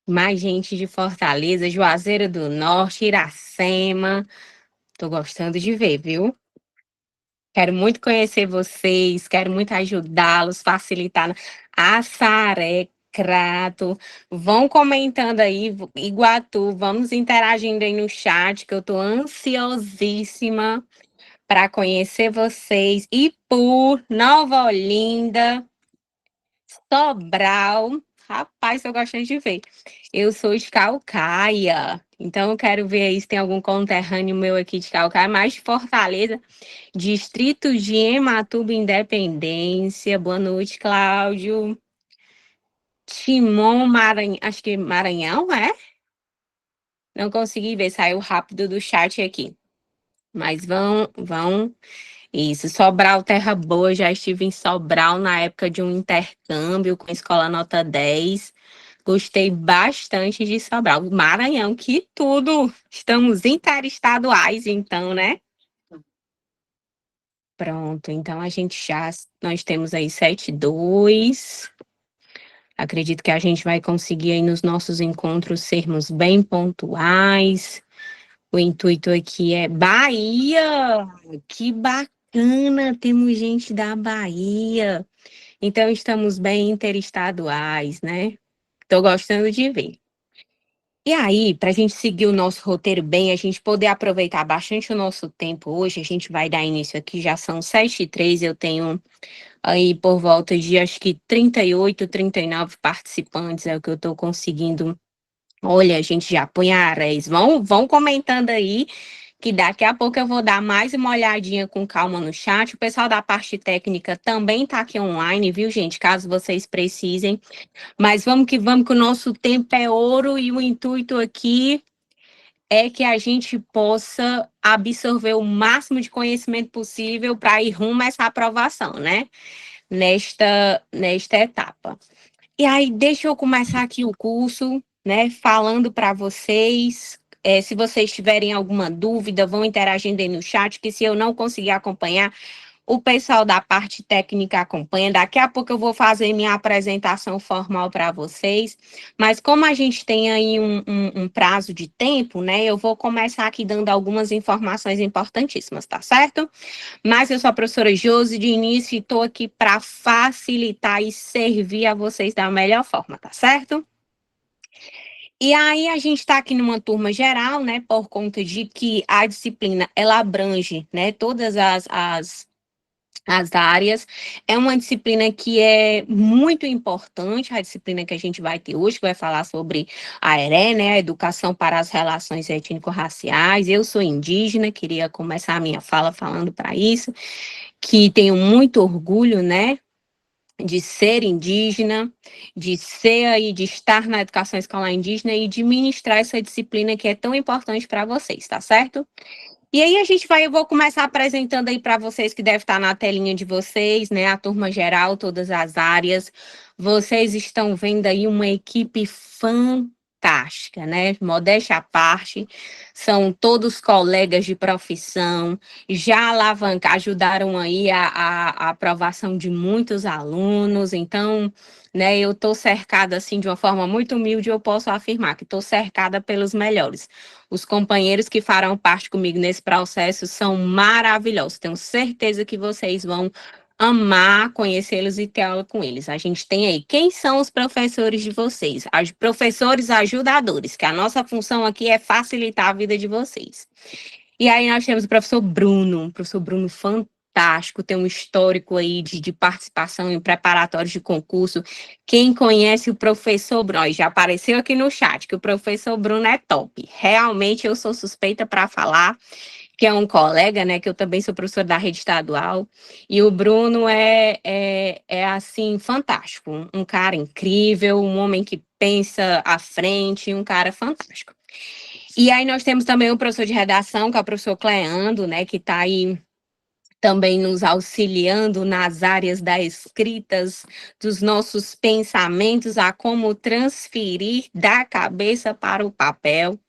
Mais gente de Fortaleza, Juazeiro do Norte, Iracema. Tô gostando de ver, viu? Quero muito conhecer vocês, quero muito ajudá-los, facilitar. Assaré, Crato. Vão comentando aí, Iguatu, vamos interagindo aí no chat, que eu tô ansiosíssima para conhecer vocês. Ipu, Nova Olinda. Sobral, rapaz, eu gosto de ver. Eu sou de Calcaia, então eu quero ver aí se tem algum conterrâneo meu aqui de Calcaia, mais de Fortaleza, distrito de Ematuba, Independência. Boa noite, Cláudio. Timon, Maranhão, acho que Maranhão, é? Não consegui ver, saiu rápido do chat aqui. Mas vão. Isso, Sobral, Terra Boa, já estive em Sobral na época de um intercâmbio com a Escola Nota 10. Gostei bastante de Sobral. Maranhão, que tudo! Estamos interestaduais, então, né? Pronto, então nós temos aí 7-2. Acredito que a gente vai conseguir aí nos nossos encontros sermos bem pontuais. O intuito aqui é Bahia! Que bacana! Temos gente da Bahia. Então, estamos bem interestaduais, né? Estou gostando de ver. E aí, para a gente seguir o nosso roteiro bem, a gente poder aproveitar bastante o nosso tempo hoje, a gente vai dar início aqui, já são 7h03, eu tenho aí por volta de acho que 38, 39 participantes, é o que eu estou conseguindo. Olha, a gente já põe aréis. Vão comentando aí, que daqui a pouco eu vou dar mais uma olhadinha com calma no chat. O pessoal da parte técnica também está aqui online, viu, gente? Caso vocês precisem. Mas vamos, que o nosso tempo é ouro e o intuito aqui é que a gente possa absorver o máximo de conhecimento possível para ir rumo a essa aprovação, né? Nesta etapa. E aí, deixa eu começar aqui o curso, né, falando para vocês. Se vocês tiverem alguma dúvida, vão interagindo aí no chat, que se eu não conseguir acompanhar, o pessoal da parte técnica acompanha. Daqui a pouco eu vou fazer minha apresentação formal para vocês. Mas como a gente tem aí um prazo de tempo, né, eu vou começar aqui dando algumas informações importantíssimas, tá certo? Mas eu sou a professora Josi de início e estou aqui para facilitar e servir a vocês da melhor forma, tá certo? E aí a gente está aqui numa turma geral, né, por conta de que a disciplina, ela abrange, né, todas as áreas. É uma disciplina que é muito importante, a disciplina que a gente vai ter hoje, que vai falar sobre a ERE, né, a Educação para as Relações Étnico-Raciais. Eu sou indígena, queria começar a minha fala falando para isso, que tenho muito orgulho, né, de ser indígena, de ser aí, de estar na educação escolar indígena e de ministrar essa disciplina que é tão importante para vocês, tá certo? E aí eu vou começar apresentando aí para vocês que deve estar na telinha de vocês, né, a turma geral, todas as áreas. Vocês estão vendo aí uma equipe fantástica, né? Modéstia à parte, são todos colegas de profissão, já ajudaram aí a aprovação de muitos alunos, então, né, eu estou cercada assim de uma forma muito humilde, eu posso afirmar que estou cercada pelos melhores. Os companheiros que farão parte comigo nesse processo são maravilhosos. Tenho certeza que vocês vão amar conhecê-los e ter aula com eles. A gente tem aí, quem são os professores de vocês? Os professores ajudadores, que a nossa função aqui é facilitar a vida de vocês. E aí nós temos o professor Bruno fantástico, tem um histórico aí de participação em preparatórios de concurso. Quem conhece o professor Bruno, ó, já apareceu aqui no chat que o professor Bruno é top. Realmente eu sou suspeita para falar, que é um colega, né, que eu também sou professora da rede estadual, e o Bruno é assim, fantástico, um cara incrível, um homem que pensa à frente, um cara fantástico. E aí nós temos também o professor de redação, que é o professor Cleando, né, que está aí também nos auxiliando nas áreas da escritas, dos nossos pensamentos, a como transferir da cabeça para o papel.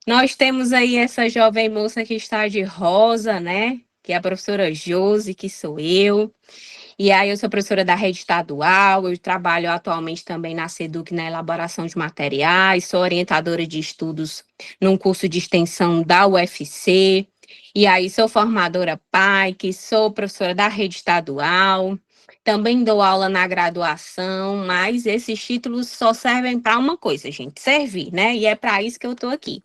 Nós temos aí essa jovem moça que está de rosa, né, que é a professora Josi, que sou eu. E aí eu sou professora da rede estadual, eu trabalho atualmente também na SEDUC na elaboração de materiais, sou orientadora de estudos num curso de extensão da UFC, e aí sou formadora PAIC, sou professora da rede estadual, também dou aula na graduação, mas esses títulos só servem para uma coisa, gente, servir, né? E é para isso que eu estou aqui.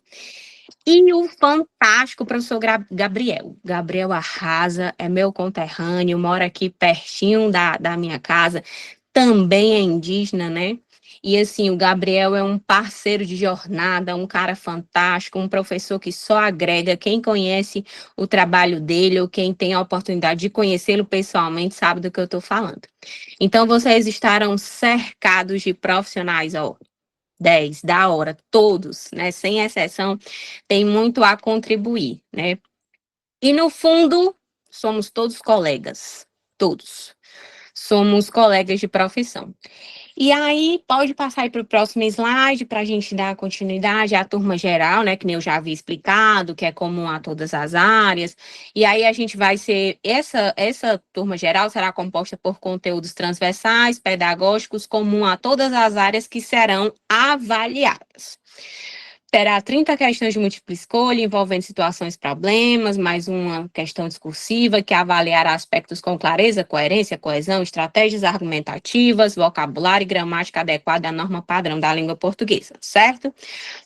E o fantástico professor Gabriel. Gabriel arrasa, é meu conterrâneo, mora aqui pertinho da minha casa, também é indígena, né? E assim, o Gabriel é um parceiro de jornada, um cara fantástico, um professor que só agrega. Quem conhece o trabalho dele ou quem tem a oportunidade de conhecê-lo pessoalmente sabe do que eu estou falando. Então, vocês estarão cercados de profissionais, ó, 10 da hora, todos, né, sem exceção, tem muito a contribuir, né? E no fundo, somos todos colegas, todos. Somos colegas de profissão. E aí, pode passar aí para o próximo slide para a gente dar continuidade à turma geral, né? Que nem eu já havia explicado, que é comum a todas as áreas. E aí a gente vai ser, essa turma geral será composta por conteúdos transversais, pedagógicos, comum a todas as áreas que serão avaliadas. Terá 30 questões de múltipla escolha, envolvendo situações e problemas, mais uma questão discursiva, que avaliará aspectos com clareza, coerência, coesão, estratégias argumentativas, vocabulário e gramática adequada à norma padrão da língua portuguesa, certo?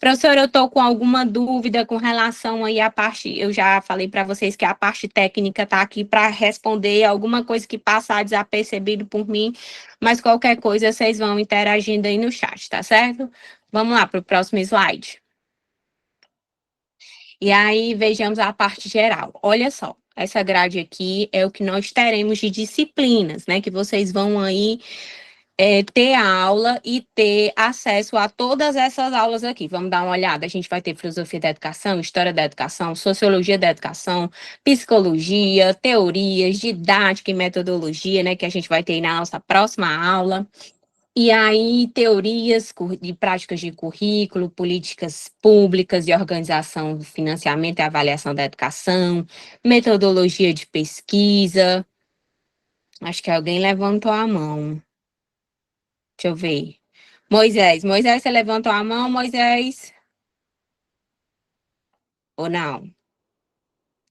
Professora, eu estou com alguma dúvida com relação aí à parte, eu já falei para vocês que a parte técnica está aqui para responder alguma coisa que passar desapercebido por mim, mas qualquer coisa vocês vão interagindo aí no chat, tá certo? Vamos lá para o próximo slide. E aí, vejamos a parte geral. Olha só, essa grade aqui é o que nós teremos de disciplinas, né? Que vocês vão aí ter a aula e ter acesso a todas essas aulas aqui. Vamos dar uma olhada. A gente vai ter filosofia da educação, história da educação, sociologia da educação, psicologia, teorias, didática e metodologia, né? Que a gente vai ter aí na nossa próxima aula. E aí, teorias de práticas de currículo, políticas públicas de organização do financiamento e avaliação da educação, metodologia de pesquisa. Acho que alguém levantou a mão. Deixa eu ver. Moisés, você levantou a mão, Moisés? Ou não?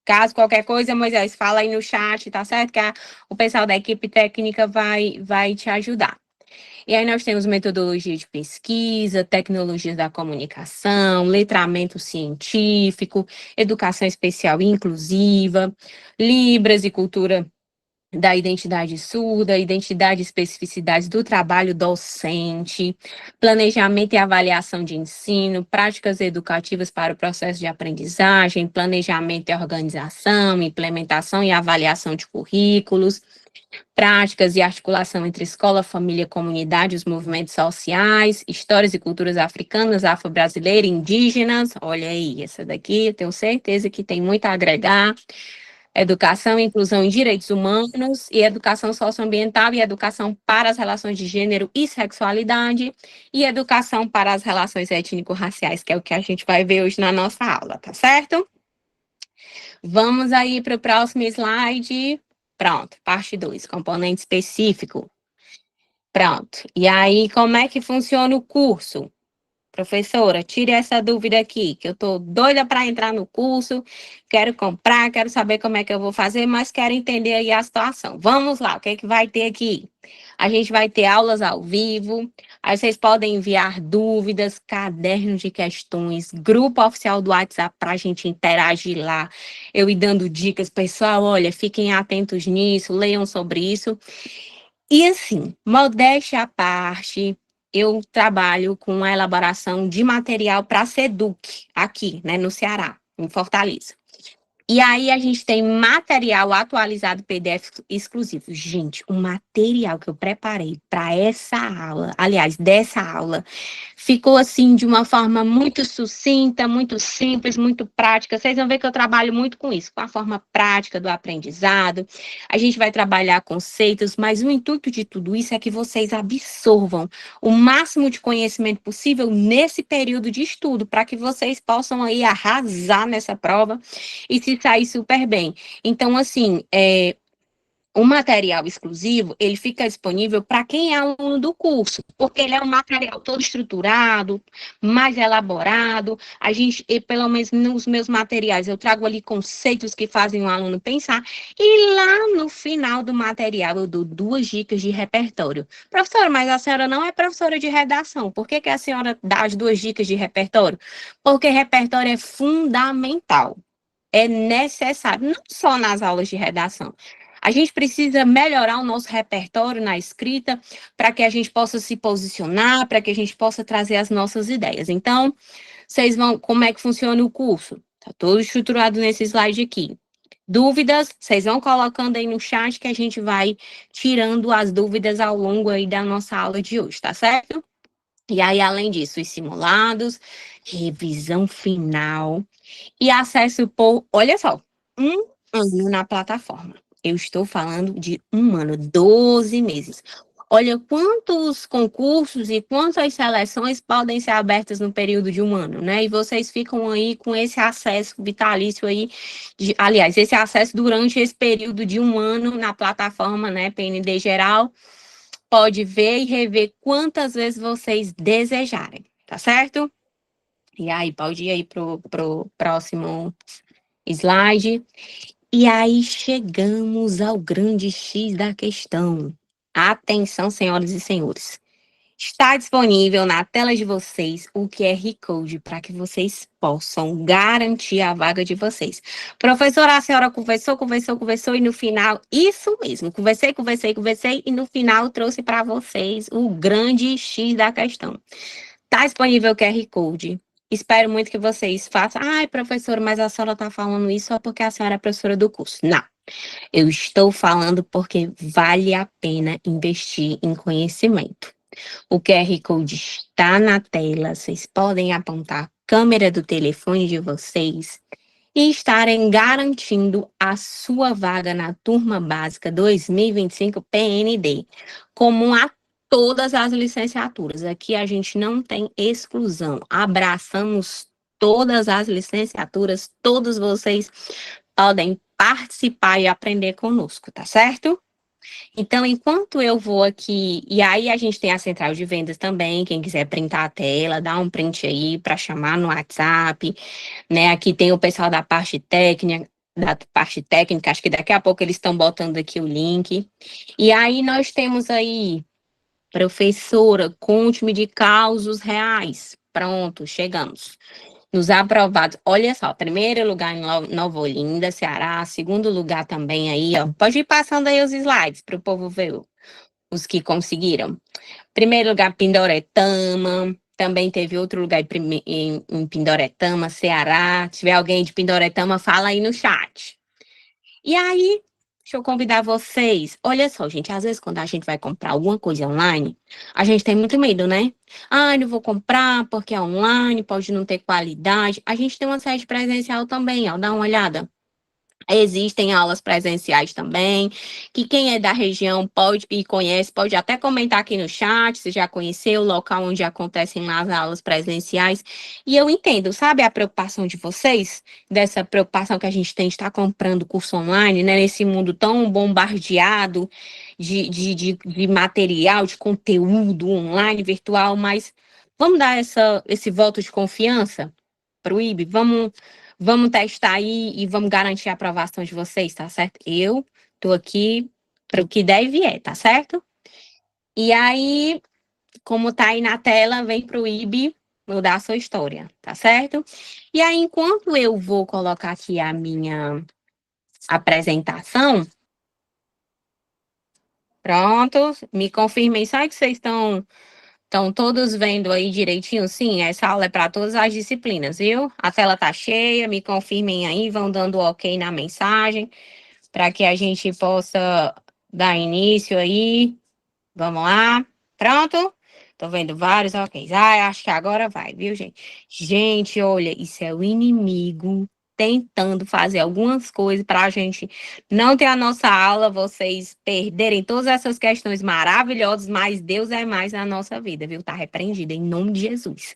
Caso qualquer coisa, Moisés, fala aí no chat, tá certo? Que o pessoal da equipe técnica vai te ajudar. E aí nós temos metodologia de pesquisa, tecnologias da comunicação, letramento científico, educação especial e inclusiva, Libras e cultura da identidade surda, identidade e especificidades do trabalho docente, planejamento e avaliação de ensino, práticas educativas para o processo de aprendizagem, planejamento e organização, implementação e avaliação de currículos, práticas e articulação entre escola, família, comunidade, os movimentos sociais, histórias e culturas africanas, afro-brasileiras, indígenas. Olha aí, essa daqui eu tenho certeza que tem muito a agregar. Educação e inclusão em direitos humanos, e educação socioambiental e educação para as relações de gênero e sexualidade, e educação para as relações étnico-raciais, que é o que a gente vai ver hoje na nossa aula, tá certo? Vamos aí para o próximo slide. Pronto, parte 2, componente específico. Pronto. E aí, como é que funciona o curso? Professora, tire essa dúvida aqui, que eu tô doida para entrar no curso, quero comprar, quero saber como é que eu vou fazer, mas quero entender aí a situação. Vamos lá, o que é que vai ter aqui? A gente vai ter aulas ao vivo, aí vocês podem enviar dúvidas, cadernos de questões, grupo oficial do WhatsApp para a gente interagir lá, eu ir dando dicas, pessoal, olha, fiquem atentos nisso, leiam sobre isso. E assim, modéstia à parte, eu trabalho com a elaboração de material para a SEDUC, aqui, né, no Ceará, em Fortaleza. E aí a gente tem material atualizado PDF exclusivo. Gente, o material que eu preparei para essa aula, aliás, dessa aula, ficou assim de uma forma muito sucinta, muito simples, muito prática. Vocês vão ver que eu trabalho muito com isso, com a forma prática do aprendizado. A gente vai trabalhar conceitos, mas o intuito de tudo isso é que vocês absorvam o máximo de conhecimento possível nesse período de estudo, para que vocês possam aí arrasar nessa prova e se sair super bem. Então, assim, O material exclusivo, ele fica disponível para quem é aluno do curso, porque ele é um material todo estruturado, mais elaborado. A gente, pelo menos nos meus materiais, eu trago ali conceitos que fazem o aluno pensar. E lá no final do material, eu dou 2 dicas de repertório. Professora, mas a senhora não é professora de redação. Por que a senhora dá as 2 dicas de repertório? Porque repertório é fundamental. É necessário, não só nas aulas de redação. A gente precisa melhorar o nosso repertório na escrita para que a gente possa se posicionar, para que a gente possa trazer as nossas ideias. Então, vocês vão, como é que funciona o curso? Está todo estruturado nesse slide aqui. Dúvidas, vocês vão colocando aí no chat que a gente vai tirando as dúvidas ao longo aí da nossa aula de hoje, tá certo? E aí, além disso, os simulados, revisão final e acesso por, olha só, 1 ano na plataforma. Eu estou falando de 1 ano, 12 meses. Olha quantos concursos e quantas seleções podem ser abertas no período de 1 ano, né? E vocês ficam aí com esse acesso vitalício aí, aliás, esse acesso durante esse período de 1 ano na plataforma, né, PND Geral, pode ver e rever quantas vezes vocês desejarem, tá certo? E aí, pode ir aí pro próximo slide. E aí chegamos ao grande X da questão. Atenção, senhoras e senhores. Está disponível na tela de vocês o QR Code para que vocês possam garantir a vaga de vocês. Professora, a senhora conversou e no final, isso mesmo, conversei e no final trouxe para vocês o grande X da questão. Está disponível o QR Code. Espero muito que vocês façam. Ai, professora, mas a senhora está falando isso só porque a senhora é professora do curso. Não. Eu estou falando porque vale a pena investir em conhecimento. O QR Code está na tela, vocês podem apontar a câmera do telefone de vocês e estarem garantindo a sua vaga na turma básica 2025 PND, comum a todas as licenciaturas. Aqui a gente não tem exclusão, abraçamos todas as licenciaturas, todos vocês podem participar e aprender conosco, tá certo? Então, enquanto eu vou aqui, e aí a gente tem a central de vendas também, quem quiser printar a tela, dá um print aí para chamar no WhatsApp, né? Aqui tem o pessoal da parte técnica, acho que daqui a pouco eles estão botando aqui o link. E aí nós temos aí, professora, conte-me de causos reais. Pronto, chegamos. Nos aprovados, olha só, primeiro lugar em Nova Olinda, Ceará, segundo lugar também aí, ó. Pode ir passando aí os slides para o povo ver os que conseguiram. Primeiro lugar, Pindoretama, também teve outro lugar em Pindoretama, Ceará. Se tiver alguém de Pindoretama, fala aí no chat. E aí, deixa eu convidar vocês. Olha só, gente, às vezes quando a gente vai comprar alguma coisa online, a gente tem muito medo, né? Ah, não vou comprar porque é online, pode não ter qualidade. A gente tem uma sede presencial também, ó, dá uma olhada. Existem aulas presenciais também, que quem é da região pode e conhece, pode até comentar aqui no chat, se já conheceu o local onde acontecem lá as aulas presenciais. E eu entendo, sabe a preocupação de vocês, dessa preocupação que a gente tem de estar comprando curso online, né, nesse mundo tão bombardeado de material, de conteúdo online, virtual, mas vamos dar esse voto de confiança para o IB? Vamos testar aí e vamos garantir a aprovação de vocês, tá certo? Eu tô aqui para o que deve tá certo? E aí, como tá aí na tela, vem pro IB mudar a sua história, tá certo? E aí, enquanto eu vou colocar aqui a minha apresentação, pronto, me confirmem só que vocês estão todos vendo aí direitinho? Sim, essa aula é para todas as disciplinas, viu? A tela tá cheia, me confirmem aí, vão dando ok na mensagem, para que a gente possa dar início aí. Vamos lá. Pronto? Tô vendo vários ok. Ah, acho que agora vai, viu, gente? Gente, olha, isso é o inimigo tentando fazer algumas coisas para a gente não ter a nossa aula, vocês perderem todas essas questões maravilhosas, mas Deus é mais na nossa vida, viu? Tá repreendido em nome de Jesus.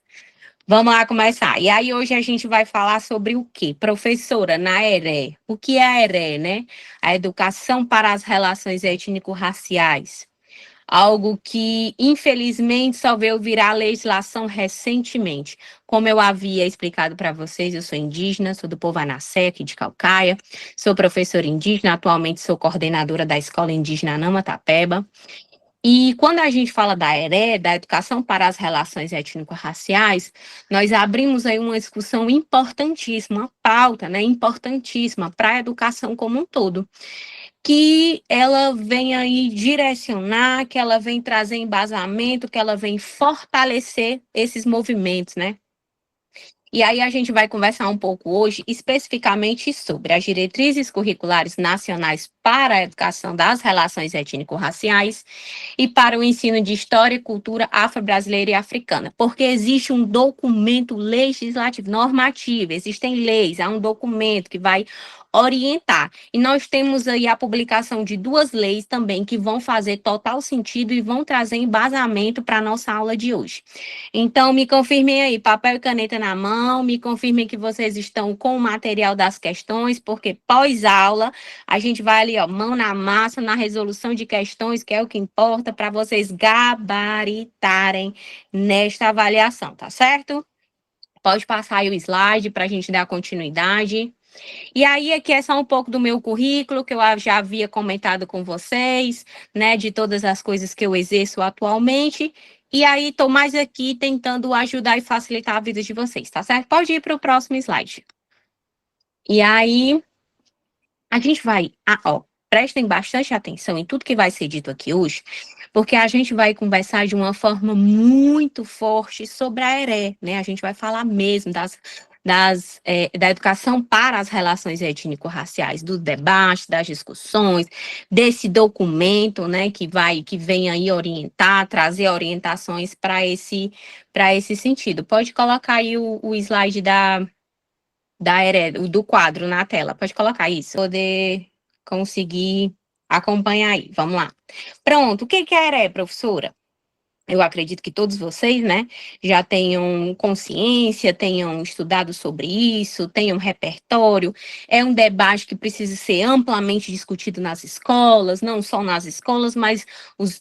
Vamos lá começar. E aí, hoje a gente vai falar sobre o quê? Professora, na ERE. O que é a ERE, né? A Educação para as Relações Étnico-Raciais. Algo que, infelizmente, só veio virar legislação recentemente. Como eu havia explicado para vocês, eu sou indígena, sou do povo Anassé, aqui de Calcaia, sou professora indígena, atualmente sou coordenadora da Escola Indígena Nama Tapeba. E quando a gente fala da ERE, da Educação para as Relações Étnico-Raciais, nós abrimos aí uma discussão importantíssima, uma pauta, né, importantíssima para a educação como um todo, que ela vem aí direcionar, que ela vem trazer embasamento, que ela vem fortalecer esses movimentos, né? E aí a gente vai conversar um pouco hoje especificamente sobre as diretrizes curriculares nacionais para a educação das relações étnico-raciais e para o ensino de história e cultura afro-brasileira e africana, porque existe um documento legislativo, normativo, existem leis, há um documento que vai orientar. E nós temos aí a publicação de duas leis também que vão fazer total sentido e vão trazer embasamento para a nossa aula de hoje. Então, me confirmem aí, papel e caneta na mão, me confirmem que vocês estão com o material das questões, porque pós-aula a gente vai ali, ó, mão na massa, na resolução de questões, que é o que importa para vocês gabaritarem nesta avaliação, tá certo? Pode passar aí o slide para a gente dar continuidade. E aí, aqui é só um pouco do meu currículo, que eu já havia comentado com vocês, né, de todas as coisas que eu exerço atualmente. E aí, estou mais aqui tentando ajudar e facilitar a vida de vocês, tá certo? Pode ir para o próximo slide. E aí, a gente vai, ó, prestem bastante atenção em tudo que vai ser dito aqui hoje, porque a gente vai conversar de uma forma muito forte sobre a ERE, né? A gente vai falar mesmo da educação para as relações étnico-raciais, do debate, das discussões, desse documento, né, que vem aí orientar, trazer orientações para esse sentido. Pode colocar aí o slide do quadro na tela. Pode colocar isso, poder conseguir acompanhar aí. Vamos lá. Pronto, o que é a ERE, professora? Eu acredito que todos vocês, né, já tenham consciência, tenham estudado sobre isso, tenham repertório. É um debate que precisa ser amplamente discutido nas escolas, não só nas escolas, mas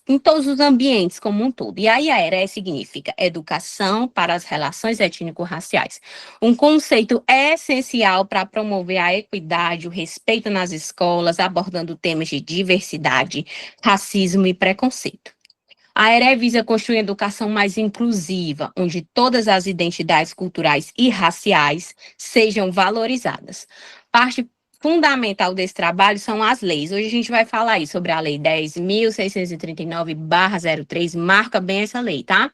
em todos os ambientes como um todo. E aí a ERE significa Educação para as Relações Étnico-Raciais. Um conceito essencial para promover a equidade, o respeito nas escolas, abordando temas de diversidade, racismo e preconceito. A ERE visa construir uma educação mais inclusiva, onde todas as identidades culturais e raciais sejam valorizadas. Parte fundamental desse trabalho são as leis. Hoje a gente vai falar aí sobre a Lei 10.639/03, marca bem essa lei, tá?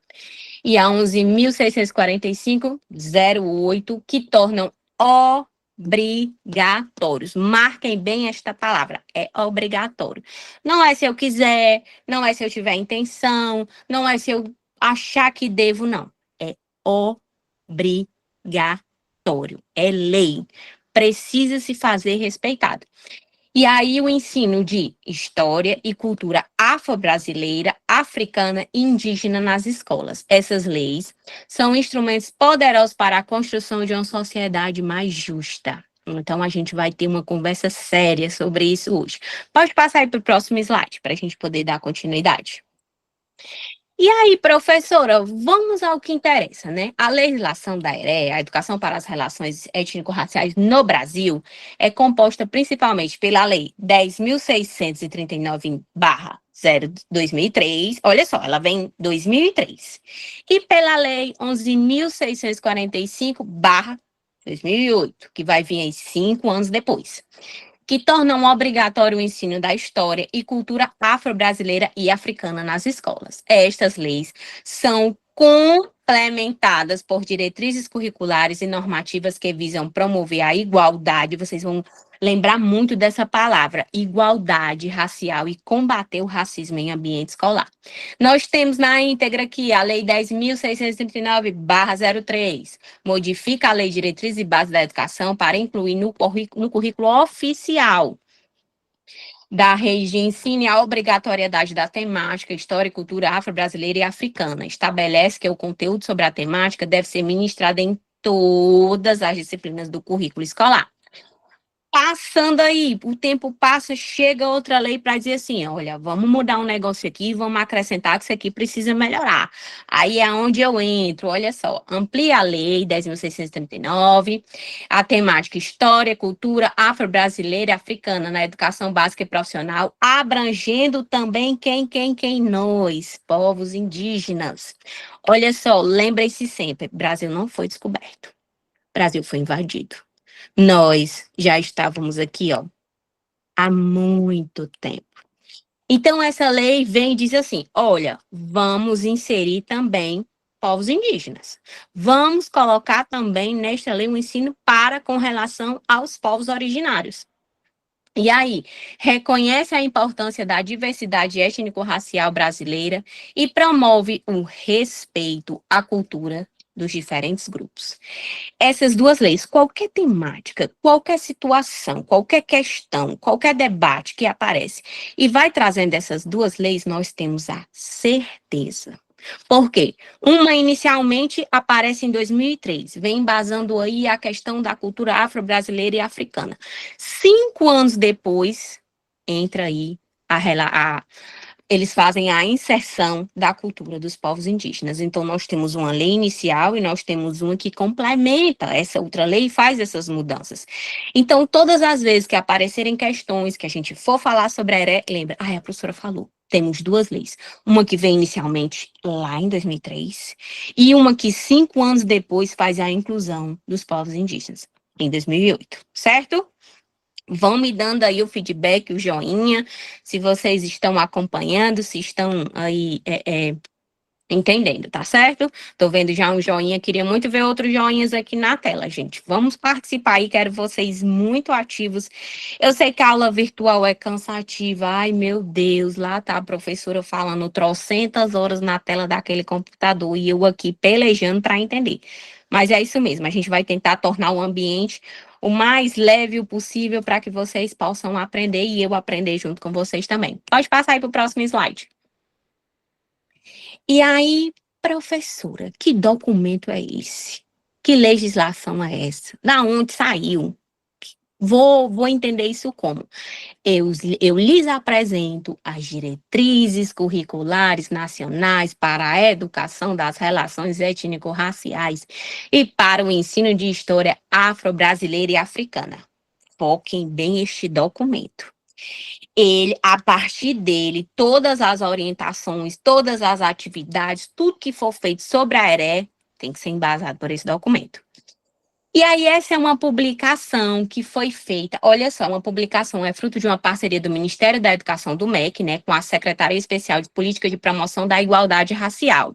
E a 11.645/08, que tornam obrigatórios. Marquem bem esta palavra, é obrigatório. Não é se eu quiser, não é se eu tiver intenção, não é se eu achar que devo, não. É obrigatório, é lei. Precisa se fazer respeitado. E aí o ensino de história e cultura afro-brasileira, africana e indígena nas escolas. Essas leis são instrumentos poderosos para a construção de uma sociedade mais justa. Então, a gente vai ter uma conversa séria sobre isso hoje. Pode passar aí para o próximo slide, para a gente poder dar continuidade. E aí, professora, vamos ao que interessa, né? A legislação da ERE, a Educação para as Relações Étnico-Raciais no Brasil, é composta principalmente pela Lei 10.639/2003, olha só, ela vem em 2003, e pela Lei 11.645/2008, que vai vir aí 5 anos depois, que tornam obrigatório o ensino da história e cultura afro-brasileira e africana nas escolas. Estas leis são complementadas por diretrizes curriculares e normativas que visam promover a igualdade, vocês vão lembrar muito dessa palavra, igualdade racial, e combater o racismo em ambiente escolar. Nós temos na íntegra aqui a Lei 10.639/03, modifica a Lei de Diretrizes e Bases da Educação para incluir no currículo oficial. da Regi ensine a obrigatoriedade da temática História e Cultura Afro-Brasileira e Africana. Estabelece que o conteúdo sobre a temática deve ser ministrado em todas as disciplinas do currículo escolar. Passando aí, o tempo passa, chega outra lei para dizer assim, olha, vamos mudar um negócio aqui, vamos acrescentar que isso aqui precisa melhorar. Aí é onde eu entro, olha só, amplia a lei 10.639, a temática História, Cultura Afro-Brasileira e Africana na educação básica e profissional, abrangendo também quem nós, povos indígenas. Olha só, lembrem-se sempre, Brasil não foi descoberto, Brasil foi invadido. Nós já estávamos aqui, ó, há muito tempo. Então, essa lei vem e diz assim: olha, vamos inserir também povos indígenas. Vamos colocar também nesta lei um ensino para com relação aos povos originários. E aí, reconhece a importância da diversidade étnico-racial brasileira e promove o respeito à cultura dos diferentes grupos. Essas duas leis, qualquer temática, qualquer situação, qualquer questão, qualquer debate que aparece e vai trazendo essas duas leis, nós temos a certeza. Por quê? Uma inicialmente aparece em 2003, vem embasando aí a questão da cultura afro-brasileira e africana. 5 anos depois, entra aí eles fazem a inserção da cultura dos povos indígenas. Então, nós temos uma lei inicial e nós temos uma que complementa essa outra lei e faz essas mudanças. Então, todas as vezes que aparecerem questões que a gente for falar sobre a ERE, lembra, a professora falou, temos duas leis. Uma que vem inicialmente lá em 2003 e uma que 5 anos depois faz a inclusão dos povos indígenas, em 2008, certo? Vão me dando aí o feedback, o joinha, se vocês estão acompanhando, se estão aí entendendo, tá certo? Tô vendo já um joinha, queria muito ver outros joinhas aqui na tela, gente. Vamos participar aí, quero vocês muito ativos. Eu sei que a aula virtual é cansativa, ai meu Deus, lá tá a professora falando trocentas horas na tela daquele computador e eu aqui pelejando para entender. Mas é isso mesmo, a gente vai tentar tornar o ambiente o mais leve possível para que vocês possam aprender e eu aprender junto com vocês também. Pode passar aí para o próximo slide. E aí, professora, que documento é esse? Que legislação é essa? Da onde saiu? Vou entender isso como? Eu lhes apresento as diretrizes curriculares nacionais para a educação das relações étnico-raciais e para o ensino de história afro-brasileira e africana. Foquem bem este documento. Ele, a partir dele, todas as orientações, todas as atividades, tudo que for feito sobre a ERE tem que ser embasado por esse documento. E aí, essa é uma publicação que foi feita, olha só, uma publicação é fruto de uma parceria do Ministério da Educação do MEC, né, com a Secretaria Especial de Política de Promoção da Igualdade Racial.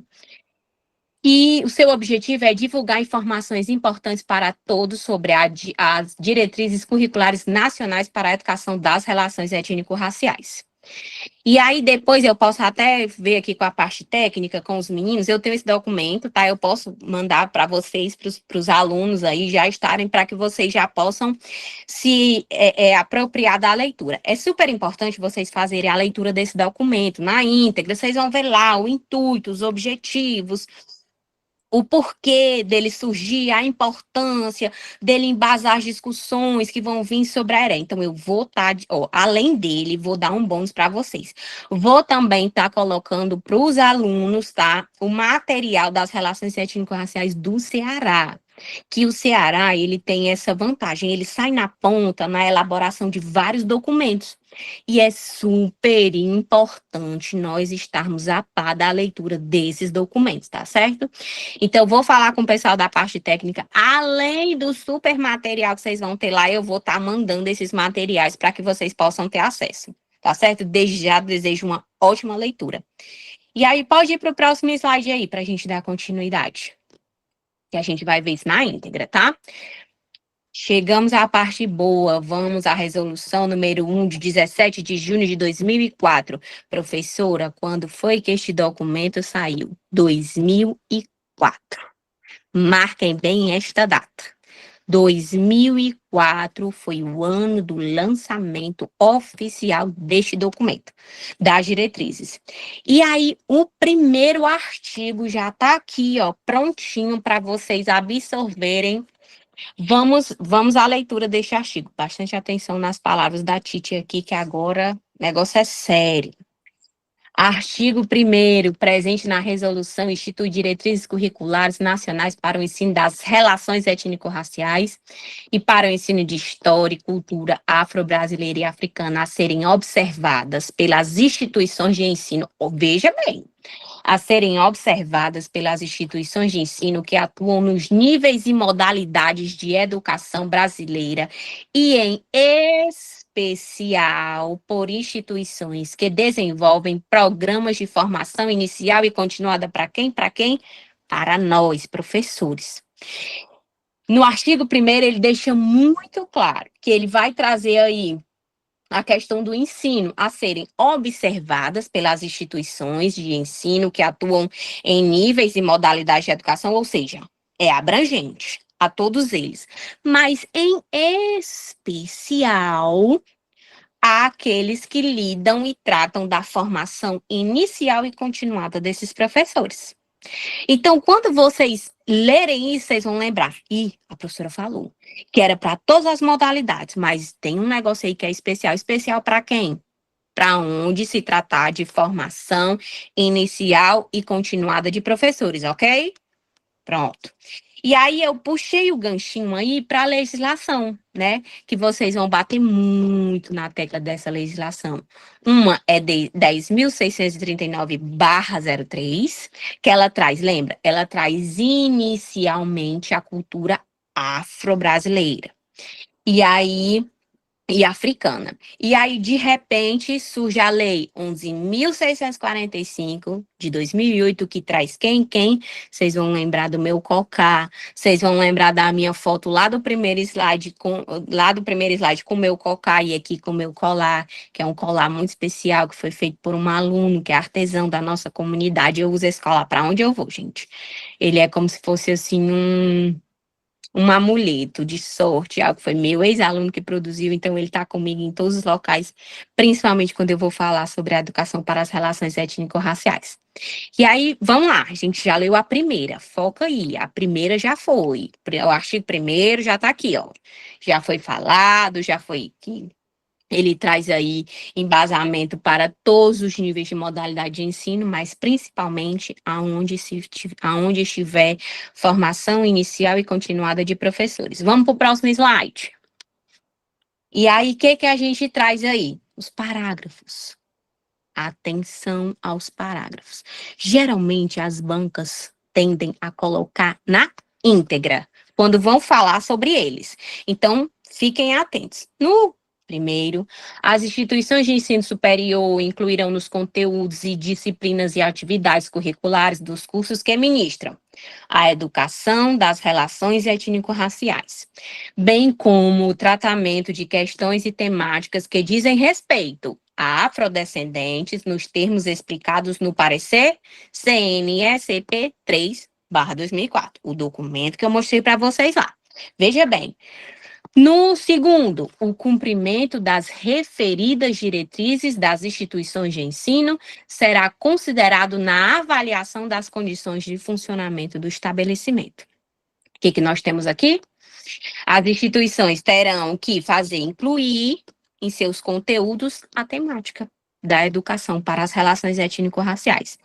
E o seu objetivo é divulgar informações importantes para todos sobre as diretrizes curriculares nacionais para a educação das relações étnico-raciais. E aí, depois eu posso até ver aqui com a parte técnica, com os meninos, eu tenho esse documento, tá? Eu posso mandar para vocês, para os alunos aí já estarem, para que vocês já possam se apropriar da leitura. É super importante vocês fazerem a leitura desse documento na íntegra, vocês vão ver lá o intuito, os objetivos, o porquê dele surgir, a importância dele embasar as discussões que vão vir sobre a ERE. Então, eu vou estar, além dele, vou dar um bônus para vocês. Vou também estar colocando para os alunos, tá, o material das relações étnico-raciais do Ceará. Que o Ceará, ele tem essa vantagem, ele sai na ponta na elaboração de vários documentos. E é super importante nós estarmos a par da leitura desses documentos, tá certo? Então, vou falar com o pessoal da parte técnica, além do super material que vocês vão ter lá, eu vou estar mandando esses materiais para que vocês possam ter acesso, tá certo? Desde já desejo uma ótima leitura. E aí, pode ir para o próximo slide aí, para a gente dar continuidade. Que a gente vai ver isso na íntegra, tá? Chegamos à parte boa, vamos à resolução número 1 de 17 de junho de 2004. Professora, quando foi que este documento saiu? 2004. Marquem bem esta data. 2004 foi o ano do lançamento oficial deste documento, das diretrizes. E aí, o primeiro artigo já está aqui, ó, prontinho para vocês absorverem. Vamos à leitura deste artigo. Bastante atenção nas palavras da Titi aqui, que agora o negócio é sério. Artigo 1º, presente na resolução, institui diretrizes curriculares nacionais para o ensino das relações étnico-raciais e para o ensino de história e cultura afro-brasileira e africana a serem observadas pelas instituições de ensino. Veja bem, a serem observadas pelas instituições de ensino que atuam nos níveis e modalidades de educação brasileira e em especial por instituições que desenvolvem programas de formação inicial e continuada para quem? Para quem? Para nós, professores. No artigo 1º, ele deixa muito claro que ele vai trazer aí a questão do ensino a serem observadas pelas instituições de ensino que atuam em níveis e modalidades de educação, ou seja, é abrangente a todos eles, mas em especial àqueles que lidam e tratam da formação inicial e continuada desses professores. Então, quando vocês lerem isso, vocês vão lembrar. A professora falou que era para todas as modalidades, mas tem um negócio aí que é especial. Especial para quem? Para onde se tratar de formação inicial e continuada de professores, ok? Pronto. E aí eu puxei o ganchinho aí para a legislação, né? Que vocês vão bater muito na tecla dessa legislação. Uma é de 10.639/03, que ela traz, lembra? Ela traz inicialmente a cultura afro-brasileira. E africana. E aí, de repente, surge a Lei 11.645, de 2008, que traz quem? Vocês vão lembrar do meu cocá, vocês vão lembrar da minha foto lá do primeiro slide com o meu cocá e aqui com o meu colar, que é um colar muito especial, que foi feito por um aluno, que é artesão da nossa comunidade. Eu uso esse colar para onde eu vou, gente. Ele é como se fosse, assim, um amuleto de sorte, algo que foi meu ex-aluno que produziu, então ele está comigo em todos os locais, principalmente quando eu vou falar sobre a educação para as relações étnico-raciais. E aí, vamos lá, a gente já leu a primeira, foca aí, a primeira já foi, o artigo 1º já está aqui, ó, já foi falado, já foi aqui. Ele traz aí embasamento para todos os níveis de modalidade de ensino, mas principalmente aonde estiver formação inicial e continuada de professores. Vamos para o próximo slide. E aí, o que a gente traz aí? Os parágrafos. Atenção aos parágrafos. Geralmente, as bancas tendem a colocar na íntegra, quando vão falar sobre eles. Então, fiquem atentos. No primeiro, as instituições de ensino superior incluirão nos conteúdos e disciplinas e atividades curriculares dos cursos que ministram a educação das relações étnico-raciais, bem como o tratamento de questões e temáticas que dizem respeito a afrodescendentes nos termos explicados no parecer CNSP 3/2004, o documento que eu mostrei para vocês lá. Veja bem, no segundo, o cumprimento das referidas diretrizes das instituições de ensino será considerado na avaliação das condições de funcionamento do estabelecimento. O que nós temos aqui? As instituições terão que incluir em seus conteúdos a temática da educação para as relações étnico-raciais.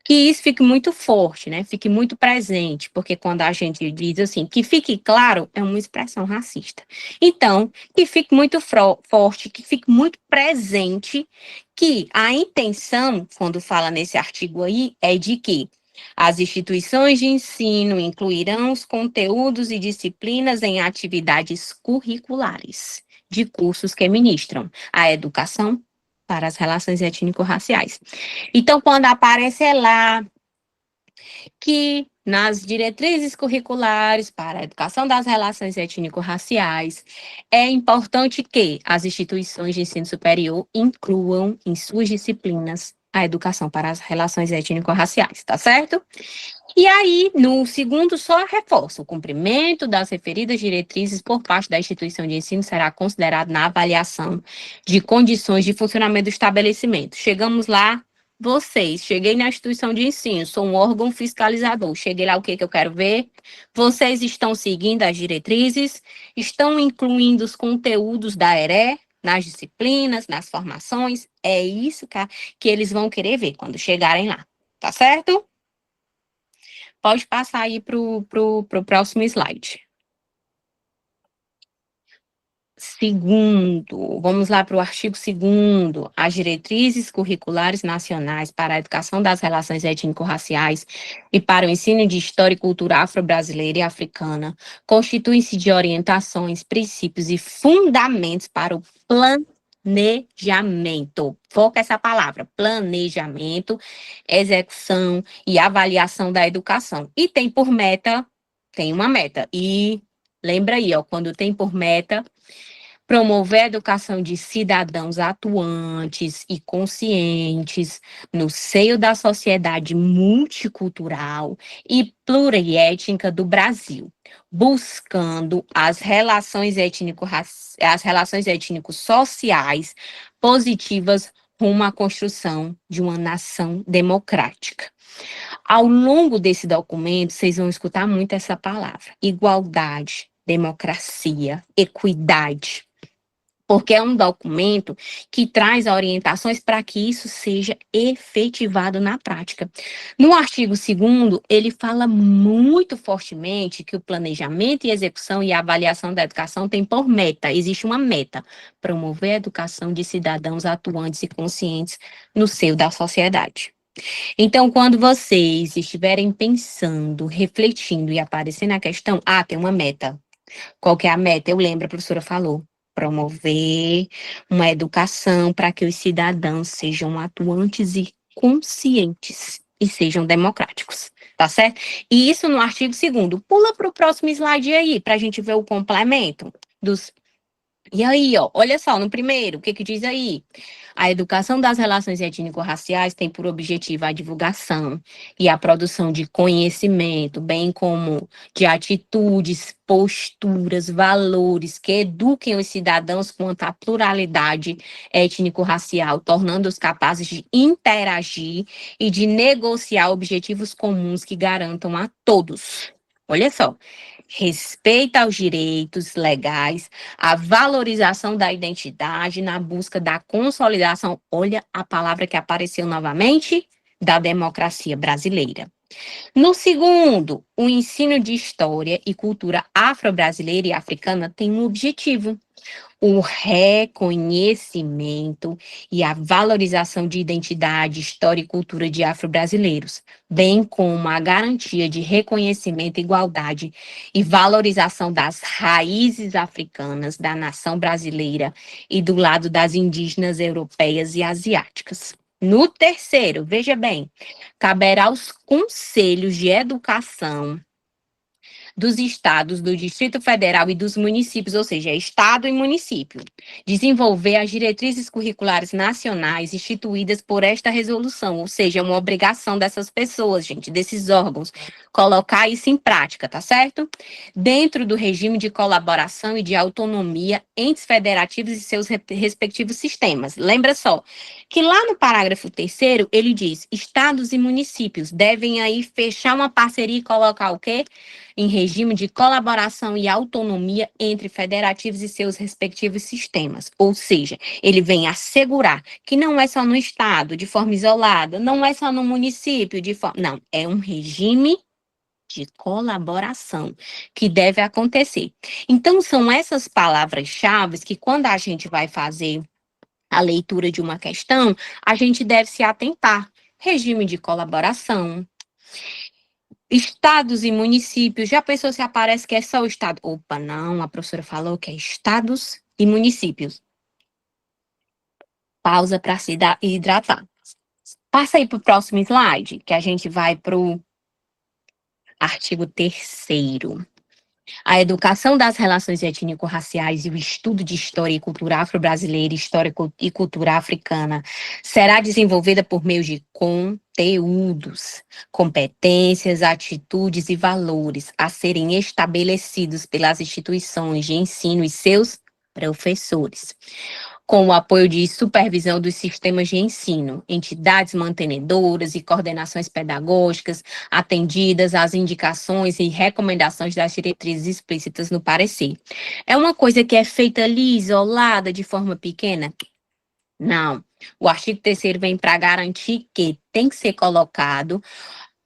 Que isso fique muito forte, né? Fique muito presente, porque quando a gente diz assim, que fique claro, é uma expressão racista. Então, que fique muito forte, que fique muito presente, que a intenção, quando fala nesse artigo aí, é de que as instituições de ensino incluirão os conteúdos e disciplinas em atividades curriculares de cursos que ministram a educação para as relações étnico-raciais. Então, quando aparece lá que nas diretrizes curriculares para a educação das relações étnico-raciais, é importante que as instituições de ensino superior incluam em suas disciplinas a educação para as relações étnico-raciais, tá certo? E aí, no segundo, só reforça: o cumprimento das referidas diretrizes por parte da instituição de ensino será considerado na avaliação de condições de funcionamento do estabelecimento. Chegamos lá, cheguei na instituição de ensino, sou um órgão fiscalizador, cheguei lá, o que que eu quero ver? Vocês estão seguindo as diretrizes, estão incluindo os conteúdos da ERE nas disciplinas, nas formações, é isso que eles vão querer ver quando chegarem lá, tá certo? Pode passar aí para o próximo slide. Segundo, vamos lá para o artigo 2º, as diretrizes curriculares nacionais para a educação das relações étnico-raciais e para o ensino de história e cultura afro-brasileira e africana constituem-se de orientações, princípios e fundamentos para o planejamento. Foca essa palavra: planejamento, execução e avaliação da educação. E tem por meta, tem uma meta. E lembra aí, ó, quando tem por meta promover a educação de cidadãos atuantes e conscientes no seio da sociedade multicultural e pluriétnica do Brasil, buscando as relações étnico-sociais positivas rumo à construção de uma nação democrática. Ao longo desse documento, vocês vão escutar muito essa palavra: igualdade, democracia, equidade, porque é um documento que traz orientações para que isso seja efetivado na prática. No artigo 2º, ele fala muito fortemente que o planejamento e execução e avaliação da educação tem por meta, existe uma meta: promover a educação de cidadãos atuantes e conscientes no seio da sociedade. Então, quando vocês estiverem pensando, refletindo e aparecendo a questão, tem uma meta. Qual que é a meta? Eu lembro, a professora falou: promover uma educação para que os cidadãos sejam atuantes e conscientes e sejam democráticos, tá certo? E isso no artigo 2º. Pula para o próximo slide aí, para a gente ver o complemento dos. E aí, ó, olha só, no primeiro, o que que diz aí? A educação das relações étnico-raciais tem por objetivo a divulgação e a produção de conhecimento, bem como de atitudes, posturas, valores que eduquem os cidadãos quanto à pluralidade étnico-racial, tornando-os capazes de interagir e de negociar objetivos comuns que garantam a todos. Olha só: respeito aos direitos legais, a valorização da identidade na busca da consolidação, olha a palavra que apareceu novamente, da democracia brasileira. No segundo, o ensino de história e cultura afro-brasileira e africana tem um objetivo: o reconhecimento e a valorização de identidade, história e cultura de afro-brasileiros, bem como a garantia de reconhecimento, igualdade e valorização das raízes africanas da nação brasileira e do lado das indígenas europeias e asiáticas. No terceiro, veja bem, caberá aos conselhos de educação dos estados, do Distrito Federal e dos municípios, ou seja, estado e município, desenvolver as diretrizes curriculares nacionais instituídas por esta resolução, ou seja, é uma obrigação dessas pessoas, gente, desses órgãos, colocar isso em prática, tá certo? Dentro do regime de colaboração e de autonomia entes federativos e seus respectivos sistemas. Lembra só que lá no parágrafo 3º, ele diz: estados e municípios devem aí fechar uma parceria e colocar o quê? Em regime de colaboração e autonomia entre federativos e seus respectivos sistemas. Ou seja, ele vem assegurar que não é só no estado, de forma isolada, não é só no município, de forma. Não, é um regime de colaboração que deve acontecer. Então, são essas palavras-chave que, quando a gente vai fazer a leitura de uma questão, a gente deve se atentar: regime de colaboração, estados e municípios. Já pensou se aparece que é só o estado? Opa, não, a professora falou que é estados e municípios. Pausa para se hidratar. Passa aí para o próximo slide, que a gente vai para o artigo 3º. A educação das relações étnico-raciais e o estudo de história e cultura afro-brasileira, história e cultura africana será desenvolvida por meio de conteúdos, competências, atitudes e valores a serem estabelecidos pelas instituições de ensino e seus professores, com o apoio de supervisão dos sistemas de ensino, entidades mantenedoras e coordenações pedagógicas, atendidas às indicações e recomendações das diretrizes explícitas no parecer. É uma coisa que é feita ali, isolada, de forma pequena? Não. O artigo 3º vem para garantir que tem que ser colocado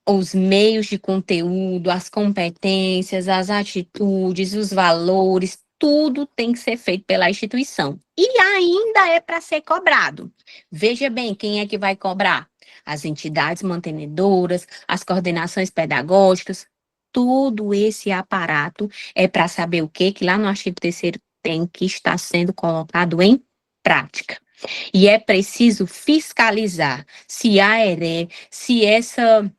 os meios de conteúdo, as competências, as atitudes, os valores, tudo tem que ser feito pela instituição. E ainda é para ser cobrado. Veja bem, quem é que vai cobrar? As entidades mantenedoras, as coordenações pedagógicas, todo esse aparato é para saber o quê? Que lá no artigo 3º tem que estar sendo colocado em prática. E é preciso fiscalizar se a ERE, se essa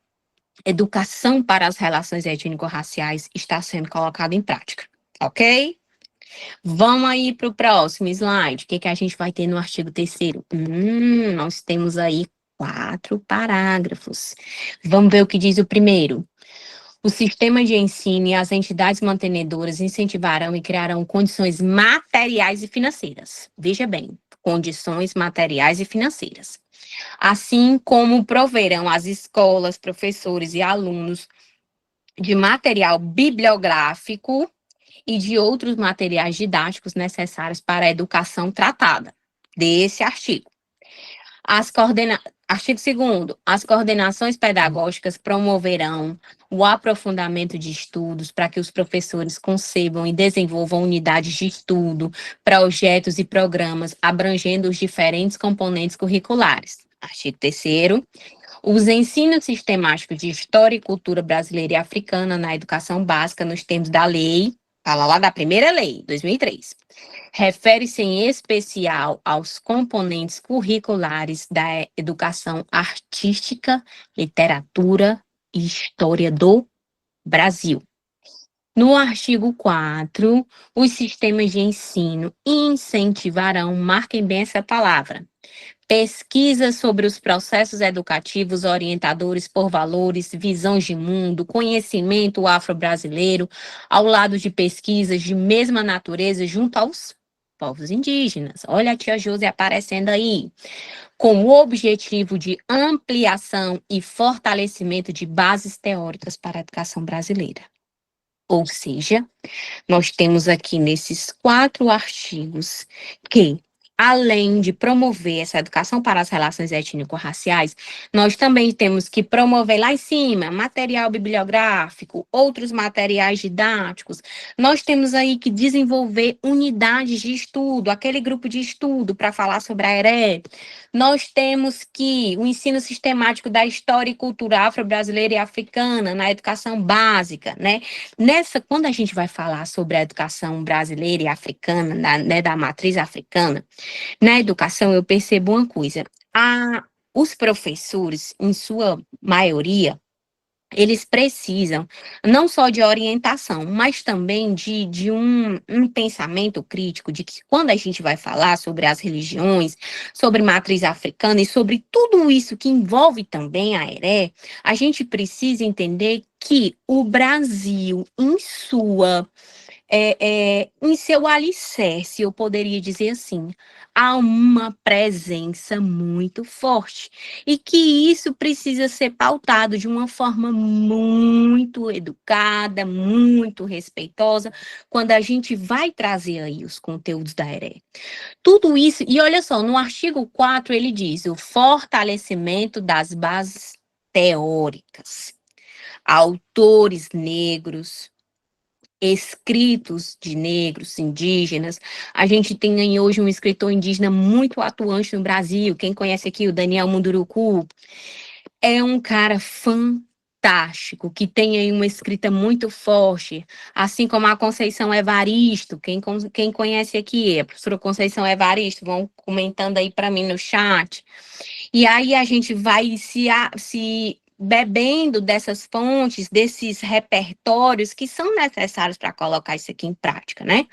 educação para as relações étnico-raciais está sendo colocada em prática, ok? Vamos aí para o próximo slide. O que a gente vai ter no artigo 3º? Nós temos aí 4 parágrafos. Vamos ver o que diz o primeiro. O sistema de ensino e as entidades mantenedoras incentivarão e criarão condições materiais e financeiras. Veja bem, condições materiais e financeiras, assim como proverão às escolas, professores e alunos de material bibliográfico e de outros materiais didáticos necessários para a educação tratada desse artigo. Artigo 2º. As coordenações pedagógicas promoverão o aprofundamento de estudos para que os professores concebam e desenvolvam unidades de estudo, projetos e programas abrangendo os diferentes componentes curriculares. Artigo 3º. Os ensinos sistemáticos de história e cultura brasileira e africana na educação básica nos termos da lei, fala lá da primeira lei, 2003. Refere-se em especial aos componentes curriculares da educação artística, literatura e história do Brasil. No artigo 4, os sistemas de ensino incentivarão, marquem bem essa palavra, pesquisa sobre os processos educativos orientadores por valores, visões de mundo, conhecimento afro-brasileiro, ao lado de pesquisas de mesma natureza junto aos povos indígenas. Olha a tia Josi aparecendo aí. Com o objetivo de ampliação e fortalecimento de bases teóricas para a educação brasileira. Ou seja, nós temos aqui nesses 4 artigos que, além de promover essa educação para as relações étnico-raciais, nós também temos que promover lá em cima material bibliográfico, outros materiais didáticos. Nós temos aí que desenvolver unidades de estudo, aquele grupo de estudo para falar sobre a ERE. Nós temos que o ensino sistemático da história e cultura afro-brasileira e africana na educação básica, né? Quando a gente vai falar sobre a educação brasileira e africana, da matriz africana, na educação eu percebo uma coisa, os professores, em sua maioria, eles precisam não só de orientação, mas também de um pensamento crítico de que quando a gente vai falar sobre as religiões, sobre matriz africana e sobre tudo isso que envolve também a ERE, a gente precisa entender que o Brasil, em seu alicerce, eu poderia dizer assim, há uma presença muito forte e que isso precisa ser pautado de uma forma muito educada, muito respeitosa, quando a gente vai trazer aí os conteúdos da ERE. Tudo isso, e olha só, no artigo 4 ele diz o fortalecimento das bases teóricas, autores negros, escritos de negros, indígenas. A gente tem aí hoje um escritor indígena muito atuante no Brasil. Quem conhece aqui o Daniel Munduruku é um cara fantástico, que tem aí uma escrita muito forte, assim como a Conceição Evaristo. Quem conhece aqui, a professora Conceição Evaristo, vão comentando aí para mim no chat. E aí a gente vai se bebendo dessas fontes, desses repertórios que são necessários para colocar isso aqui em prática, né?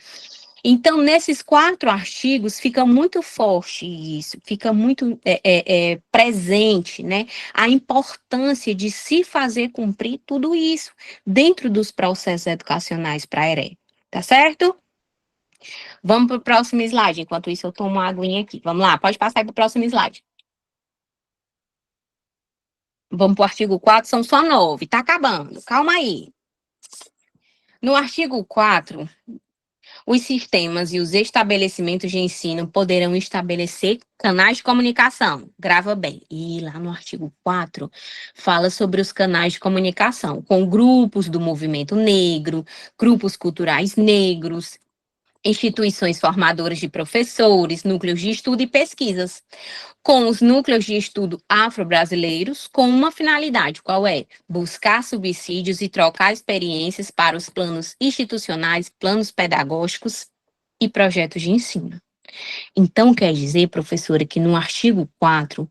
Então, nesses 4 artigos, fica muito forte isso, fica muito presente, né? A importância de se fazer cumprir tudo isso dentro dos processos educacionais para a ERE, tá certo? Vamos para o próximo slide. Enquanto isso, eu tomo uma aguinha aqui. Vamos lá, pode passar para o próximo slide. Vamos para o artigo 4, são só 9, tá acabando, calma aí. No artigo 4, os sistemas e os estabelecimentos de ensino poderão estabelecer canais de comunicação. Grava bem. E lá no artigo 4, fala sobre os canais de comunicação, com grupos do movimento negro, grupos culturais negros, instituições formadoras de professores, núcleos de estudo e pesquisas, com os núcleos de estudo afro-brasileiros, com uma finalidade, qual é? Buscar subsídios e trocar experiências para os planos institucionais, planos pedagógicos e projetos de ensino. Então, quer dizer, professora, que no artigo 4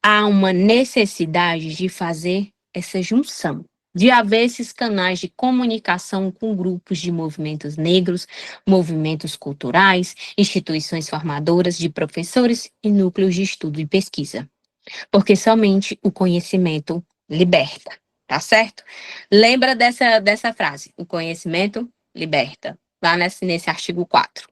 há uma necessidade de fazer essa junção, de haver esses canais de comunicação com grupos de movimentos negros, movimentos culturais, instituições formadoras de professores e núcleos de estudo e pesquisa. Porque somente o conhecimento liberta, tá certo? Lembra dessa frase, o conhecimento liberta, lá nesse artigo 4.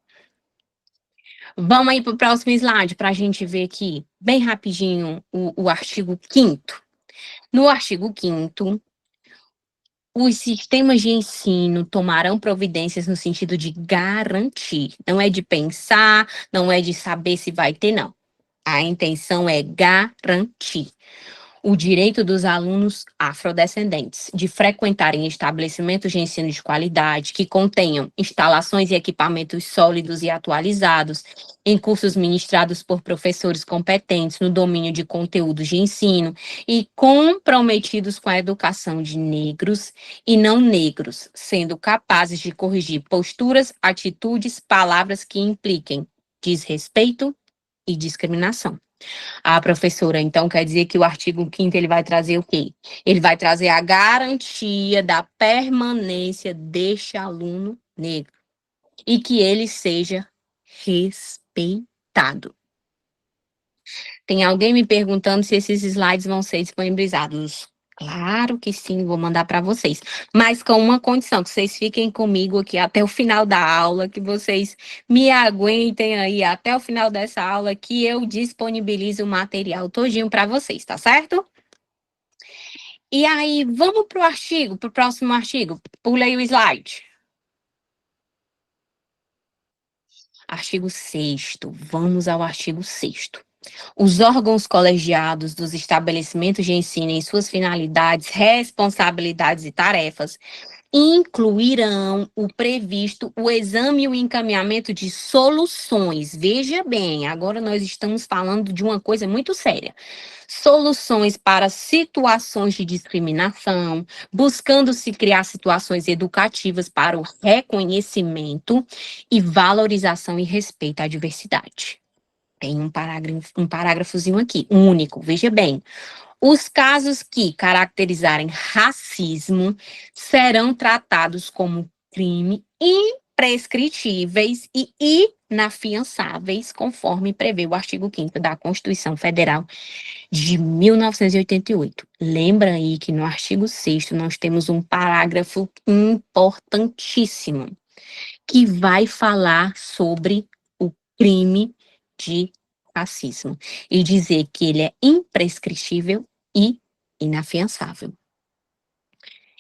Vamos aí para o próximo slide, para a gente ver aqui, bem rapidinho, o artigo 5º. No artigo 5º, os sistemas de ensino tomarão providências no sentido de garantir. Não é de pensar, não é de saber se vai ter, não. A intenção é garantir o direito dos alunos afrodescendentes de frequentarem estabelecimentos de ensino de qualidade que contenham instalações e equipamentos sólidos e atualizados, em cursos ministrados por professores competentes no domínio de conteúdos de ensino e comprometidos com a educação de negros e não negros, sendo capazes de corrigir posturas, atitudes, palavras que impliquem desrespeito e discriminação. Professora, então quer dizer que o artigo 5º ele vai trazer o quê? Ele vai trazer a garantia da permanência deste aluno negro e que ele seja respeitado. Tem alguém me perguntando se esses slides vão ser disponibilizados. Claro que sim, vou mandar para vocês. Mas com uma condição, que vocês fiquem comigo aqui até o final da aula, que vocês me aguentem aí até o final dessa aula, que eu disponibilizo o material todinho para vocês, tá certo? E aí, vamos para o artigo, para o próximo artigo. Pulei o slide. Artigo 6º. Vamos ao artigo 6º. Os órgãos colegiados dos estabelecimentos de ensino em suas finalidades, responsabilidades e tarefas incluirão o previsto, o exame e o encaminhamento de soluções. Veja bem, agora nós estamos falando de uma coisa muito séria. Soluções para situações de discriminação, buscando se criar situações educativas para o reconhecimento e valorização e respeito à diversidade. Tem um parágrafozinho aqui, único, veja bem. Os casos que caracterizarem racismo serão tratados como crime imprescritíveis e inafiançáveis, conforme prevê o artigo 5º da Constituição Federal de 1988. Lembra aí que no artigo 6º nós temos um parágrafo importantíssimo que vai falar sobre o crime de racismo e dizer que ele é imprescritível e inafiançável.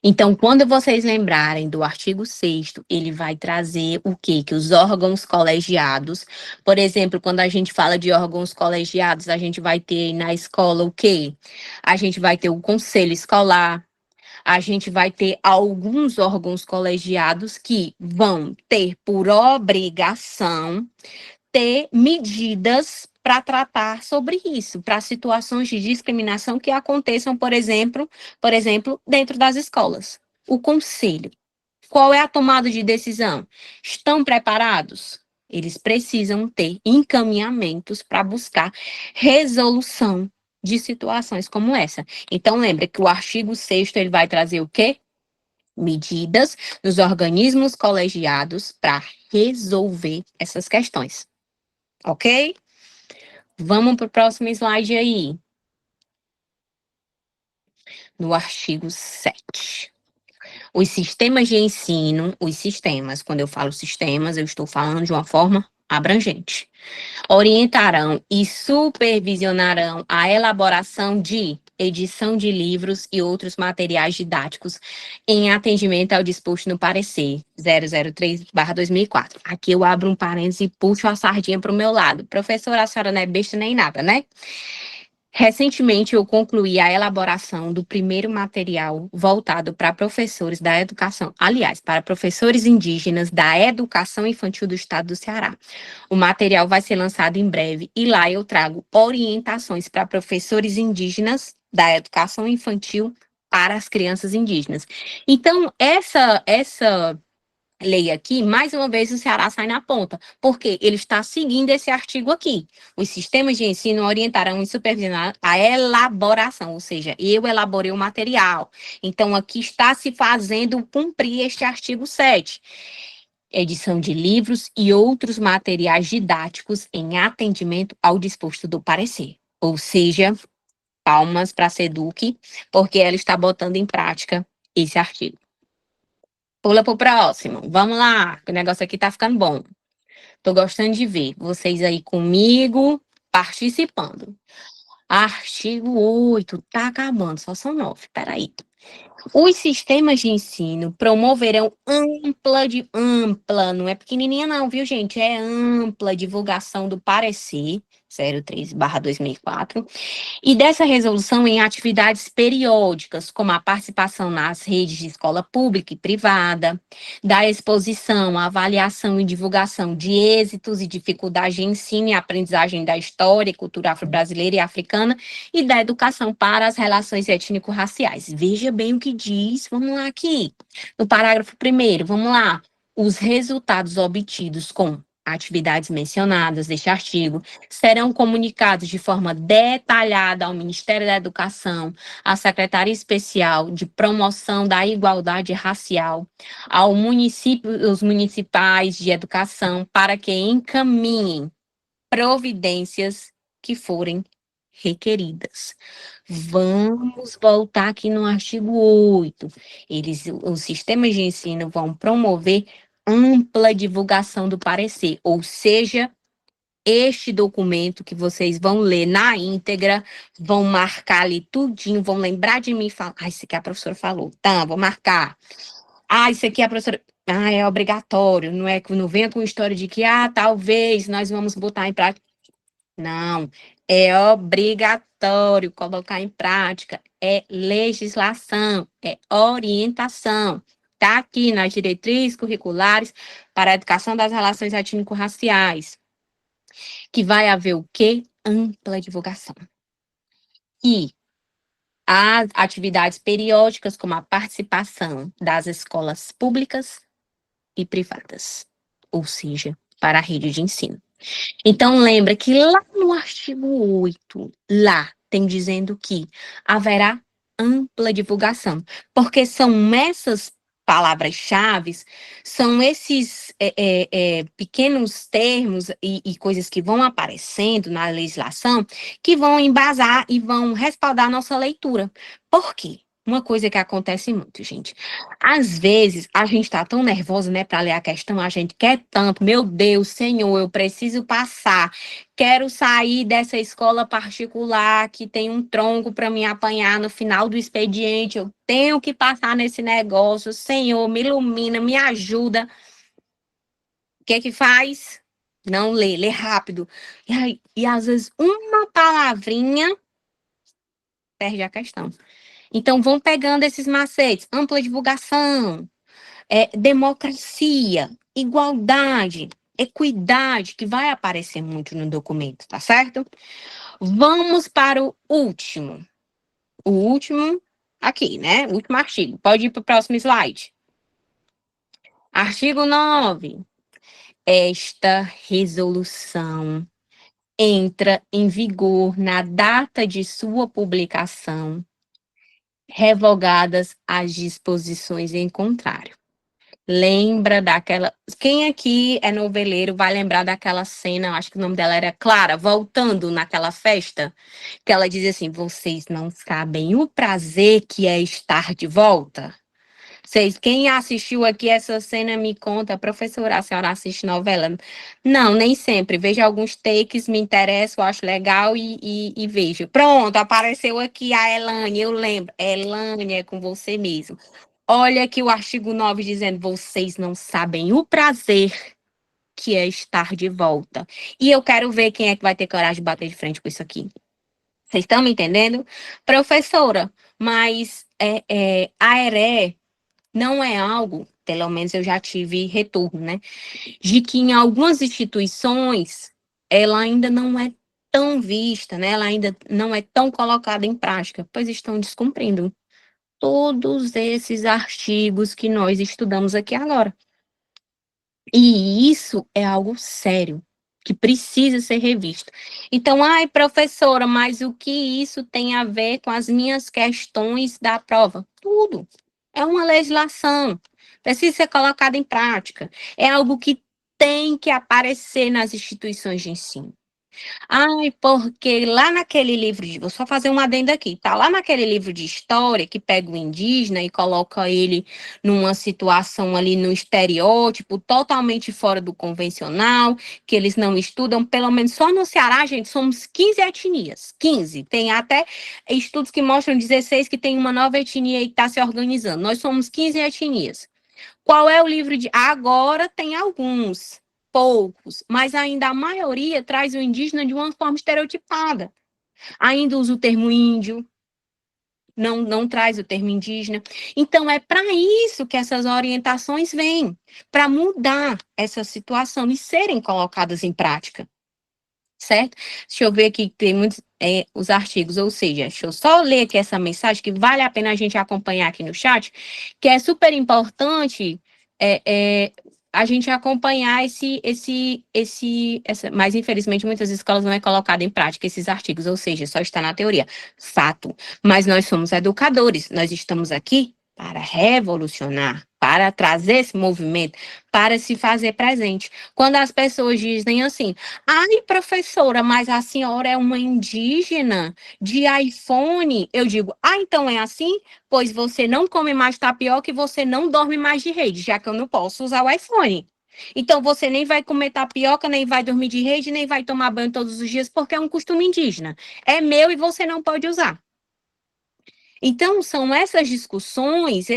Então, quando vocês lembrarem do artigo 6º, ele vai trazer o quê? Que os órgãos colegiados, por exemplo, quando a gente fala de órgãos colegiados, a gente vai ter na escola o quê? A gente vai ter o conselho escolar, a gente vai ter alguns órgãos colegiados que vão ter por obrigação ter medidas para tratar sobre isso, para situações de discriminação que aconteçam, por exemplo, dentro das escolas. O conselho. Qual é a tomada de decisão? Estão preparados? Eles precisam ter encaminhamentos para buscar resolução de situações como essa. Então, lembra que o artigo 6º ele vai trazer o quê? Medidas dos organismos colegiados para resolver essas questões. Ok? Vamos para o próximo slide aí. No artigo 7. Os sistemas de ensino, quando eu falo sistemas, eu estou falando de uma forma abrangente. Orientarão e supervisionarão a elaboração de edição de livros e outros materiais didáticos em atendimento ao disposto no parecer 003/2004. Aqui eu abro um parênteses e puxo a sardinha para o meu lado. Professora, a senhora não é besta nem nada, né? Recentemente, eu concluí a elaboração do primeiro material voltado para professores da educação, aliás, para professores indígenas da educação infantil do estado do Ceará. O material vai ser lançado em breve e lá eu trago orientações para professores indígenas da educação infantil para as crianças indígenas. Então, essa lei aqui, mais uma vez o Ceará sai na ponta, porque ele está seguindo esse artigo aqui. Os sistemas de ensino orientarão e supervisionar a elaboração, ou seja, eu elaborei o material. Então, aqui está se fazendo cumprir este artigo 7. Edição de livros e outros materiais didáticos em atendimento ao disposto do parecer. Ou seja, palmas para a SEDUC, porque ela está botando em prática esse artigo. Pula pro próximo. Vamos lá, que o negócio aqui tá ficando bom. Tô gostando de ver vocês aí comigo, participando. Artigo 8, tá acabando, só são 9, peraí. Os sistemas de ensino promoverão ampla, não é pequenininha não, viu, gente? É ampla divulgação do parecer 03/2004 e dessa resolução em atividades periódicas, como a participação nas redes de escola pública e privada, da exposição, avaliação e divulgação de êxitos e dificuldades de ensino e aprendizagem da história e cultura afro-brasileira e africana e da educação para as relações étnico-raciais. Veja bem o que diz, vamos lá aqui, no parágrafo 1º, vamos lá. Os resultados obtidos com atividades mencionadas deste artigo serão comunicados de forma detalhada ao Ministério da Educação, à Secretaria Especial de Promoção da Igualdade Racial, aos municipais de educação, para que encaminhem providências que forem requeridas. Vamos voltar aqui no artigo 8. Os sistemas de ensino vão promover ampla divulgação do parecer, ou seja, este documento que vocês vão ler na íntegra, vão marcar ali tudinho, vão lembrar de mim e falar, isso aqui a professora falou, tá, vou marcar. Isso aqui a professora, é obrigatório, não é que não venha com história de que, talvez nós vamos botar em prática. Não, é obrigatório colocar em prática, é legislação, é orientação. Está aqui nas diretrizes curriculares para a educação das relações étnico-raciais, que vai haver o quê? Ampla divulgação. E as atividades periódicas, como a participação das escolas públicas e privadas, ou seja, para a rede de ensino. Então, lembra que lá no artigo 8, lá tem dizendo que haverá ampla divulgação, porque são essas palavras-chave, são esses pequenos termos e coisas que vão aparecendo na legislação que vão embasar e vão respaldar a nossa leitura. Por quê? Uma coisa que acontece muito, gente. Às vezes, a gente tá tão nervosa, né, para ler a questão, a gente quer tanto, meu Deus, Senhor, eu preciso passar, quero sair dessa escola particular que tem um tronco para me apanhar no final do expediente, eu tenho que passar nesse negócio, Senhor, me ilumina, me ajuda. O que é que faz? Não lê, lê rápido. E às vezes, uma palavrinha perde a questão. Então, vão pegando esses macetes, ampla divulgação, democracia, igualdade, equidade, que vai aparecer muito no documento, tá certo? Vamos para o último. O último, aqui, né? O último artigo. Pode ir para o próximo slide. Artigo 9. Esta resolução entra em vigor na data de sua publicação, revogadas as disposições em contrário. Lembra daquela. Quem aqui é noveleiro vai lembrar daquela cena, acho que o nome dela era Clara, voltando naquela festa, que ela diz assim: vocês não sabem o prazer que é estar de volta? Vocês, quem assistiu aqui essa cena me conta, professora, a senhora assiste novela? Não, nem sempre. Vejo alguns takes, me interessam, acho legal e vejo. Pronto, apareceu aqui a Elane, eu lembro. Elane, é com você mesmo. Olha aqui o artigo 9 dizendo: vocês não sabem o prazer que é estar de volta. E eu quero ver quem é que vai ter coragem de bater de frente com isso aqui. Vocês estão me entendendo? Professora, mas a ERE não é algo, pelo menos eu já tive retorno, né? De que em algumas instituições ela ainda não é tão vista, né? Ela ainda não é tão colocada em prática, pois estão descumprindo todos esses artigos que nós estudamos aqui agora. E isso é algo sério, que precisa ser revisto. Então, ai, professora, mas o que isso tem a ver com as minhas questões da prova? Tudo. É uma legislação, precisa ser colocada em prática. É algo que tem que aparecer nas instituições de ensino. Ai, porque lá naquele livro de, vou só fazer uma adenda aqui, tá? Lá naquele livro de história que pega o indígena e coloca ele numa situação ali no estereótipo, totalmente fora do convencional, que eles não estudam, pelo menos só no Ceará, gente, somos 15 etnias, 15. Tem até estudos que mostram 16 que tem uma nova etnia aí que está se organizando. Nós somos 15 etnias. Qual é o livro de. Agora tem alguns, poucos, mas ainda a maioria traz o indígena de uma forma estereotipada. Ainda usa o termo índio, não traz o termo indígena. Então, é para isso que essas orientações vêm, para mudar essa situação e serem colocadas em prática, certo? Deixa eu ver aqui, tem muitos os artigos, ou seja, deixa eu só ler aqui essa mensagem que vale a pena a gente acompanhar aqui no chat, que é super importante é, é, a gente acompanhar mas infelizmente muitas escolas não é colocado em prática esses artigos, ou seja, só está na teoria. Fato. Mas nós somos educadores, nós estamos aqui para revolucionar, para trazer esse movimento, para se fazer presente. Quando as pessoas dizem assim: ai, professora, mas a senhora é uma indígena de iPhone. Eu digo: ah, então é assim? Pois você não come mais tapioca e você não dorme mais de rede, já que eu não posso usar o iPhone. Então você nem vai comer tapioca, nem vai dormir de rede, nem vai tomar banho todos os dias, porque é um costume indígena. É meu e você não pode usar. Então, são essas discussões,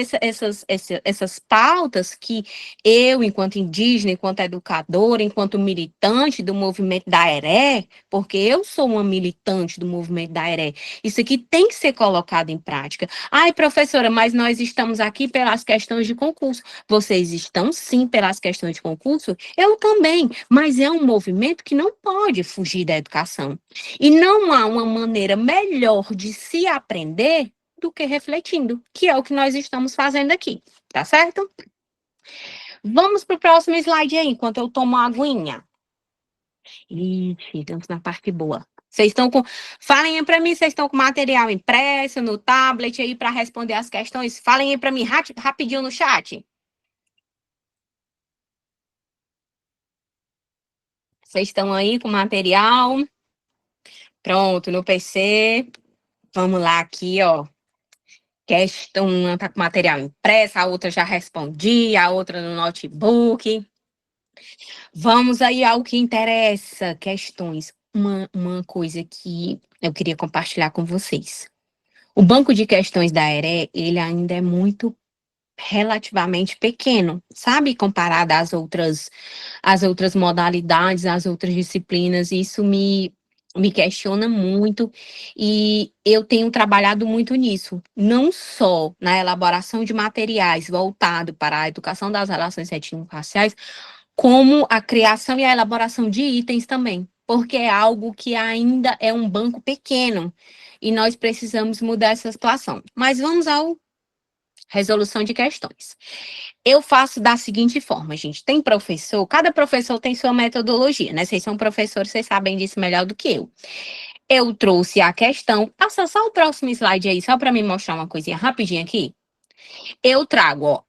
essas pautas que eu, enquanto indígena, enquanto educadora, enquanto militante do movimento da ERE, porque eu sou uma militante do movimento da ERE, isso aqui tem que ser colocado em prática. Ai, professora, mas nós estamos aqui pelas questões de concurso. Vocês estão, sim, pelas questões de concurso? Eu também, mas é um movimento que não pode fugir da educação. E não há uma maneira melhor de se aprender do que refletindo, que é o que nós estamos fazendo aqui, tá certo? Vamos para o próximo slide aí, enquanto eu tomo a aguinha. Ih, chegamos na parte boa. Vocês estão com. Falem aí para mim, vocês estão com material impresso no tablet aí para responder as questões? Falem aí para mim rapidinho no chat. Vocês estão aí com material? Pronto, no PC. Vamos lá aqui, ó. Questão, uma tá com material impresso, a outra já respondi, a outra no notebook. Vamos aí ao que interessa, questões. Uma coisa que eu queria compartilhar com vocês. O banco de questões da ERE, ele ainda é muito relativamente pequeno, sabe? Comparado às outras modalidades, às outras disciplinas. Isso me questiona muito e eu tenho trabalhado muito nisso, não só na elaboração de materiais voltado para a educação das relações étnico-raciais, como a criação e a elaboração de itens também, porque é algo que ainda é um banco pequeno e nós precisamos mudar essa situação. Mas vamos ao Resolução de questões. Eu faço da seguinte forma, gente. Tem professor, cada professor tem sua metodologia, né? Vocês são professores, vocês sabem disso melhor do que eu. Eu trouxe a questão. Passa só o próximo slide aí, só para me mostrar uma coisinha rapidinho aqui. Eu trago, ó,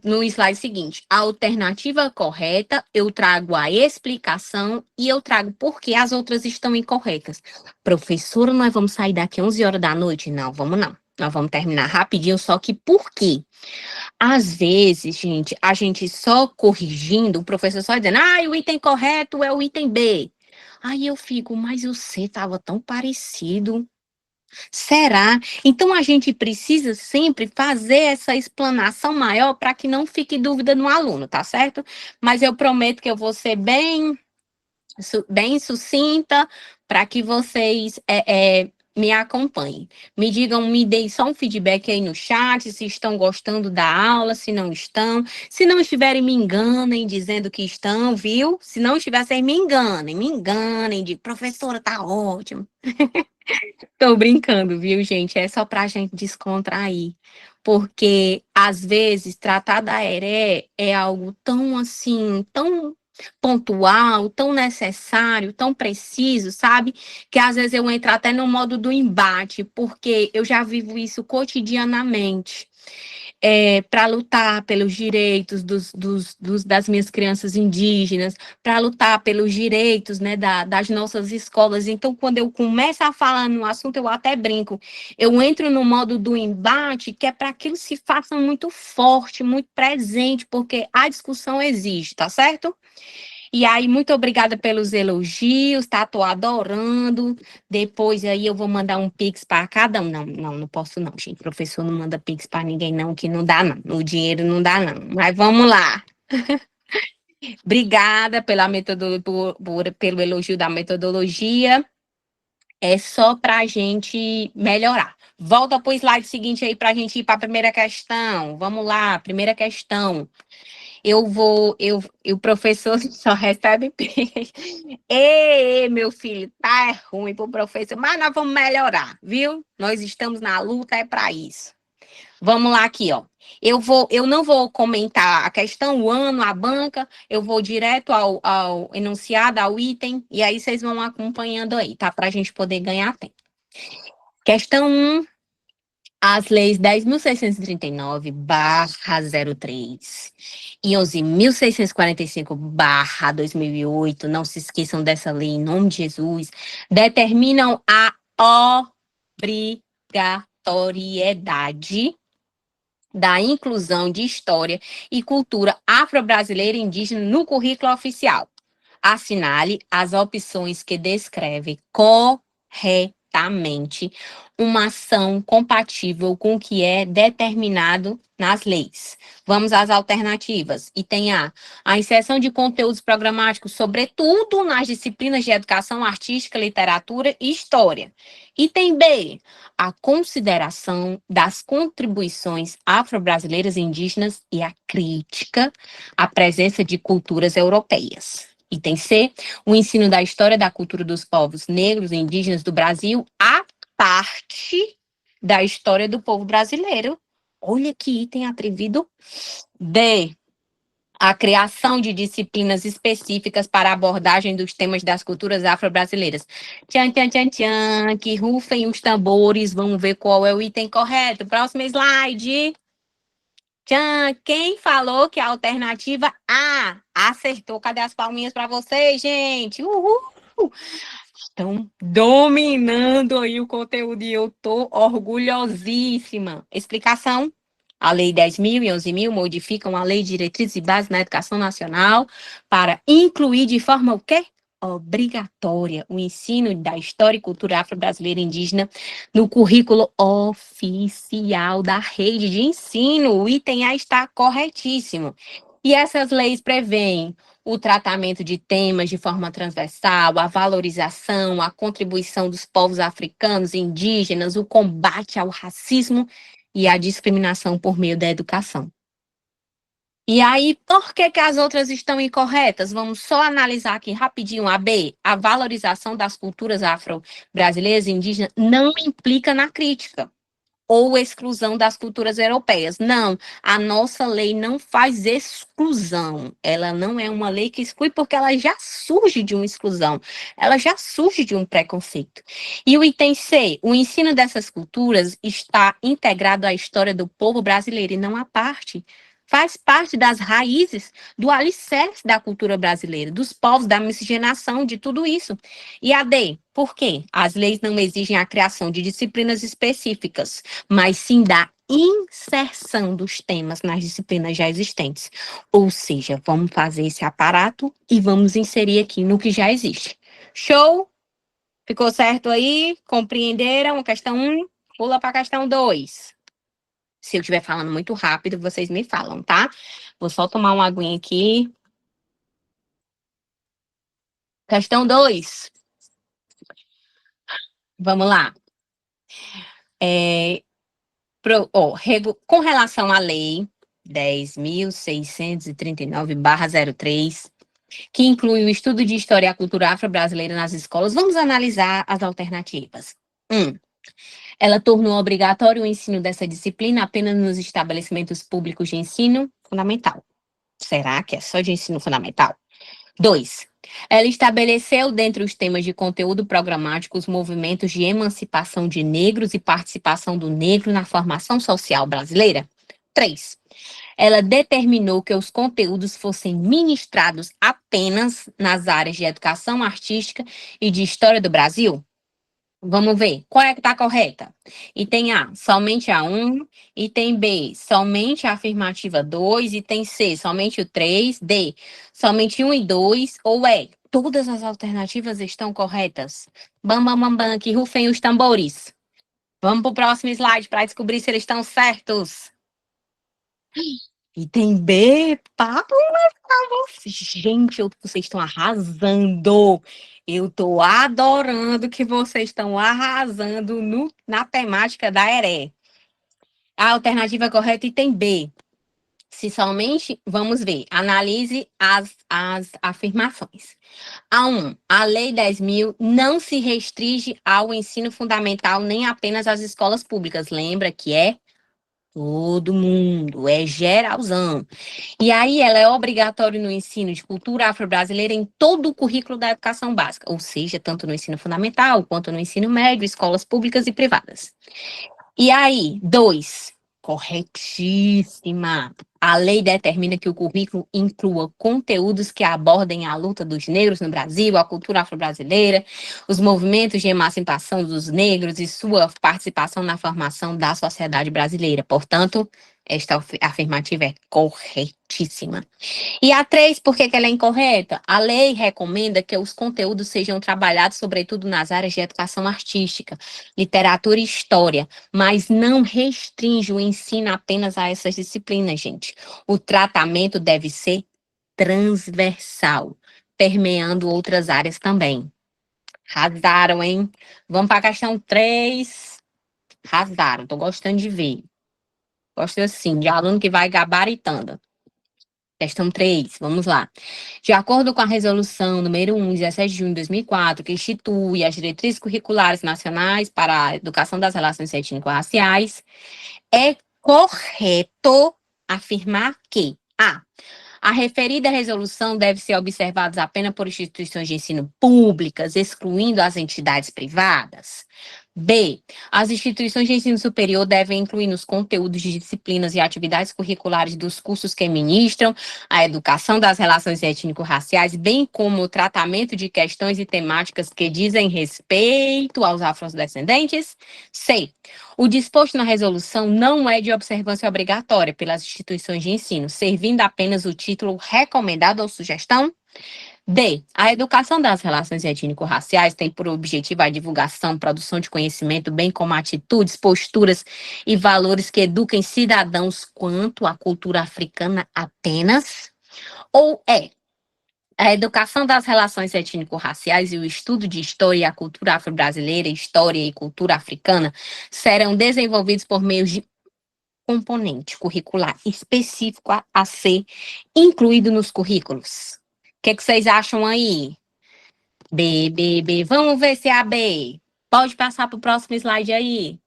no slide seguinte, a alternativa correta, eu trago a explicação e eu trago por que as outras estão incorretas. Professora, nós vamos sair daqui 11 horas da noite? Não, vamos não. Nós vamos terminar rapidinho, só que por quê? Às vezes, gente, a gente só corrigindo, o professor só dizendo, o item correto é o item B. Aí eu fico, mas o C estava tão parecido. Será? Então a gente precisa sempre fazer essa explanação maior para que não fique dúvida no aluno, tá certo? Mas eu prometo que eu vou ser bem sucinta para que vocês me acompanhem. Me digam, me deem só um feedback aí no chat, se estão gostando da aula, se não estão. Se não estiverem, me enganem dizendo que estão, viu? Se não estiverem, me enganem, de professora, tá ótimo. Tô brincando, viu, gente? É só pra gente descontrair. Porque, às vezes, tratar da heré é algo tão assim, tão pontual, tão necessário, tão preciso, sabe? Que às vezes eu entro até no modo do embate, porque eu já vivo isso cotidianamente para lutar pelos direitos das minhas crianças indígenas, para lutar pelos direitos, né, das nossas escolas. Então, quando eu começo a falar no assunto, eu até brinco. Eu entro no modo do embate, que é para que aquilo se faça muito forte, muito presente, porque a discussão existe, tá certo? E aí, muito obrigada pelos elogios, tá? Tô adorando. Depois aí eu vou mandar um Pix para cada um. Não, não, não posso não, gente. Professor não manda Pix para ninguém não, que não dá não. O dinheiro não dá não. Mas vamos lá. Obrigada pelo elogio da metodologia. É só para a gente melhorar. Volta para o slide seguinte aí para a gente ir para a primeira questão. Vamos lá, primeira questão. O professor só recebe peixe. Ei, meu filho, tá ruim pro professor, mas nós vamos melhorar, viu? Nós estamos na luta, é para isso. Vamos lá aqui, ó. Eu não vou comentar a questão, o ano, a banca, eu vou direto ao enunciado, ao item, e aí vocês vão acompanhando aí, tá? Para a gente poder ganhar tempo. Questão 1. As leis 10.639/03 e 11.645/2008, não se esqueçam dessa lei em nome de Jesus, determinam a obrigatoriedade da inclusão de história e cultura afro-brasileira e indígena no currículo oficial. Assinale as opções que descrevem corretamente uma ação compatível com o que é determinado nas leis. Vamos às alternativas. Item A inserção de conteúdos programáticos, sobretudo nas disciplinas de educação artística, literatura e história. Item B, a consideração das contribuições afro-brasileiras e indígenas e a crítica à presença de culturas europeias. Item C, o ensino da história da cultura dos povos negros e indígenas do Brasil a parte da história do povo brasileiro. Olha que item atrevido. D, a criação de disciplinas específicas para a abordagem dos temas das culturas afro-brasileiras. Tchan, tchan, tchan, tchan, que rufem os tambores, vamos ver qual é o item correto. Próximo slide. Tchan, quem falou que a alternativa A acertou? Cadê as palminhas para vocês, gente? Uhul! Estão dominando aí o conteúdo e eu tô orgulhosíssima. Explicação? A Lei 10.000 e 11.000 modificam a Lei de Diretrizes e Bases na Educação Nacional para incluir de forma o quê? Obrigatória o ensino da história e cultura afro-brasileira e indígena no currículo oficial da rede de ensino. O item A está corretíssimo. E essas leis prevêem o tratamento de temas de forma transversal, a valorização, a contribuição dos povos africanos e indígenas, o combate ao racismo e à discriminação por meio da educação. E aí, por que as outras estão incorretas? Vamos só analisar aqui rapidinho a B. A valorização das culturas afro-brasileiras e indígenas não implica na crítica. ou exclusão das culturas europeias. Não, a nossa lei não faz exclusão. Ela não é uma lei que exclui porque ela já surge de uma exclusão. Ela já surge de um preconceito. E o item C, o ensino dessas culturas está integrado à história do povo brasileiro e não à parte. Faz parte das raízes do alicerce da cultura brasileira, dos povos, da miscigenação, de tudo isso. E a D, por quê? As leis não exigem a criação de disciplinas específicas, mas sim da inserção dos temas nas disciplinas já existentes. Ou seja, vamos fazer esse aparato e vamos inserir aqui no que já existe. Show? Ficou certo aí? Compreenderam a questão 1? Pula para a questão 2. Se eu estiver falando muito rápido, vocês me falam, tá? Vou só tomar uma aguinha aqui. Questão 2. Vamos lá. Com relação à lei 10.639/03, que inclui o estudo de história e a cultura afro-brasileira nas escolas, vamos analisar as alternativas. 1. Ela tornou obrigatório o ensino dessa disciplina apenas nos estabelecimentos públicos de ensino fundamental. Será que é só de ensino fundamental? 2. Ela estabeleceu, dentre os temas de conteúdo programático, os movimentos de emancipação de negros e participação do negro na formação social brasileira. 3. Ela determinou que os conteúdos fossem ministrados apenas nas áreas de educação artística e de história do Brasil. Vamos ver, qual é que está correta? Item A, somente a 1. Item B, somente a afirmativa 2. Item C, somente o 3. D, somente 1 e 2. Ou E, todas as alternativas estão corretas? Bam, bam, bam, bam, que rufem os tambores. Vamos para o próximo slide para descobrir se eles estão certos. Item B, papo. Gente, vocês estão arrasando. Eu estou adorando que vocês estão arrasando na temática da ERE. A alternativa correta, item B. Se somente, vamos ver, analise as afirmações. A 1, a Lei 10.000 não se restringe ao ensino fundamental nem apenas às escolas públicas. Lembra que é todo mundo, é geralzão. E aí ela é obrigatória no ensino de cultura afro-brasileira em todo o currículo da educação básica, ou seja, tanto no ensino fundamental quanto no ensino médio, escolas públicas e privadas. E aí, 2, corretíssima. A lei determina que o currículo inclua conteúdos que abordem a luta dos negros no Brasil, a cultura afro-brasileira, os movimentos de emancipação dos negros e sua participação na formação da sociedade brasileira. Portanto, esta afirmativa é corretíssima. E a 3, por que ela é incorreta? A lei recomenda que os conteúdos sejam trabalhados, sobretudo nas áreas de educação artística, literatura e história, mas não restringe o ensino apenas a essas disciplinas, gente. O tratamento deve ser transversal, permeando outras áreas também. Arrasaram, hein? Vamos para a questão 3. Arrasaram, tô gostando de ver. Gosto assim, de aluno que vai gabaritando. Questão 3, vamos lá. De acordo com a resolução número 1, 17 de junho de 2004, que institui as diretrizes curriculares nacionais para a educação das relações étnico-raciais, é correto afirmar que a referida resolução deve ser observada apenas por instituições de ensino públicas, excluindo as entidades privadas. B. As instituições de ensino superior devem incluir nos conteúdos de disciplinas e atividades curriculares dos cursos que ministram a educação das relações étnico-raciais, bem como o tratamento de questões e temáticas que dizem respeito aos afrodescendentes. C. O disposto na resolução não é de observância obrigatória pelas instituições de ensino, servindo apenas o título recomendado ou sugestão. D. A educação das relações étnico-raciais tem por objetivo a divulgação, produção de conhecimento, bem como atitudes, posturas e valores que eduquem cidadãos quanto à cultura africana apenas. Ou E. A educação das relações étnico-raciais e o estudo de história e a cultura afro-brasileira, história e cultura africana serão desenvolvidos por meio de componente curricular específico a ser incluído nos currículos. O que vocês acham aí? B, B, B. Vamos ver se é a B. Pode passar para o próximo slide aí.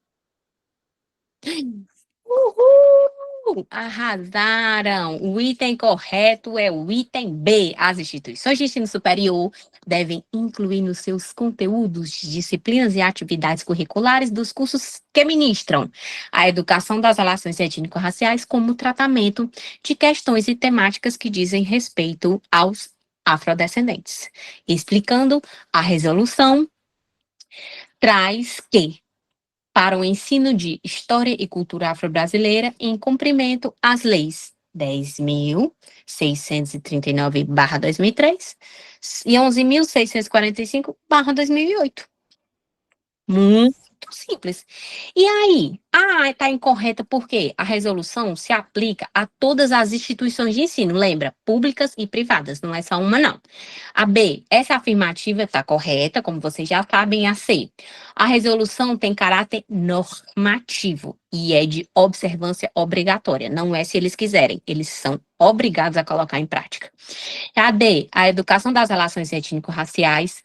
Uhul! Arrasaram! O item correto é o item B. As instituições de ensino superior devem incluir nos seus conteúdos, disciplinas e atividades curriculares dos cursos que ministram a educação das relações étnico-raciais como tratamento de questões e temáticas que dizem respeito aos afrodescendentes. Explicando, a resolução traz que para o ensino de História e Cultura Afro-Brasileira em cumprimento às leis 10.639/2003 e 11.645/2008. Muito simples. E aí? Está incorreta porque a resolução se aplica a todas as instituições de ensino, lembra? Públicas e privadas, não é só uma, não. A B, essa afirmativa está correta, como vocês já sabem. A C, a resolução tem caráter normativo e é de observância obrigatória. Não é se eles quiserem, eles são obrigados a colocar em prática. A D, a educação das relações étnico-raciais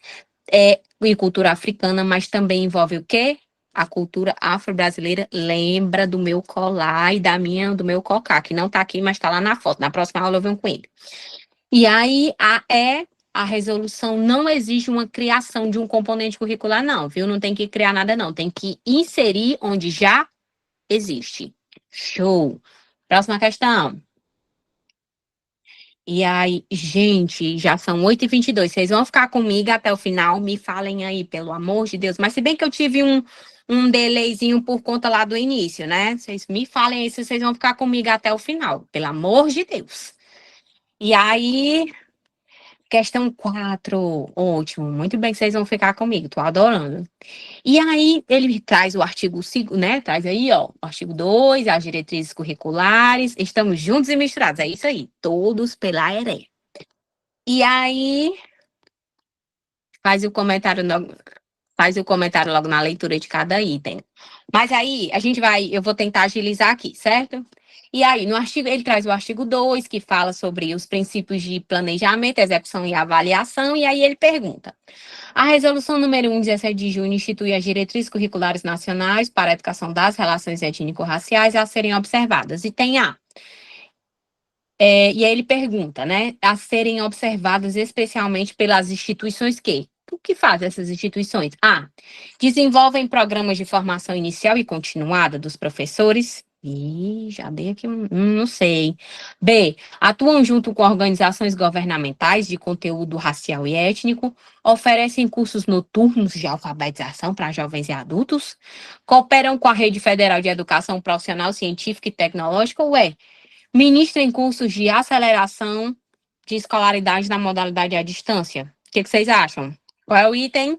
e cultura africana, mas também envolve o quê? A cultura afro-brasileira. Lembra do meu colar e do meu cocá, que não está aqui, mas está lá na foto. Na próxima aula eu venho com ele. E aí, a resolução não exige uma criação de um componente curricular, não, viu? Não tem que criar nada, não. Tem que inserir onde já existe. Show! Próxima questão. E aí, gente, já são 8h22. Vocês vão ficar comigo até o final? Me falem aí, pelo amor de Deus. Mas se bem que eu tive um delayzinho por conta lá do início, né? Vocês me falem aí se vocês vão ficar comigo até o final, pelo amor de Deus. E aí, questão 4. Ótimo, muito bem que vocês vão ficar comigo, tô adorando. E aí, ele traz o artigo 5, né? Traz aí, ó, o artigo 2, as diretrizes curriculares. Estamos juntos e misturados, é isso aí, todos pela ERE. E aí, faz o comentário, faz o comentário logo na leitura de cada item. Mas aí, eu vou tentar agilizar aqui, certo? E aí, no artigo, ele traz o artigo 2, que fala sobre os princípios de planejamento, execução e avaliação, e aí ele pergunta: a resolução número 1, 17 de junho, institui as diretrizes curriculares nacionais para a educação das relações étnico-raciais a serem observadas. E tem e aí ele pergunta, né, a serem observadas especialmente pelas instituições que? O que fazem essas instituições? A, desenvolvem programas de formação inicial e continuada dos professores. Ih, já dei aqui não sei. B, atuam junto com organizações governamentais de conteúdo racial e étnico, oferecem cursos noturnos de alfabetização para jovens e adultos, cooperam com a Rede Federal de Educação Profissional, Científica e Tecnológica, ministra em cursos de aceleração de escolaridade na modalidade à distância. O que vocês acham? Qual é o item?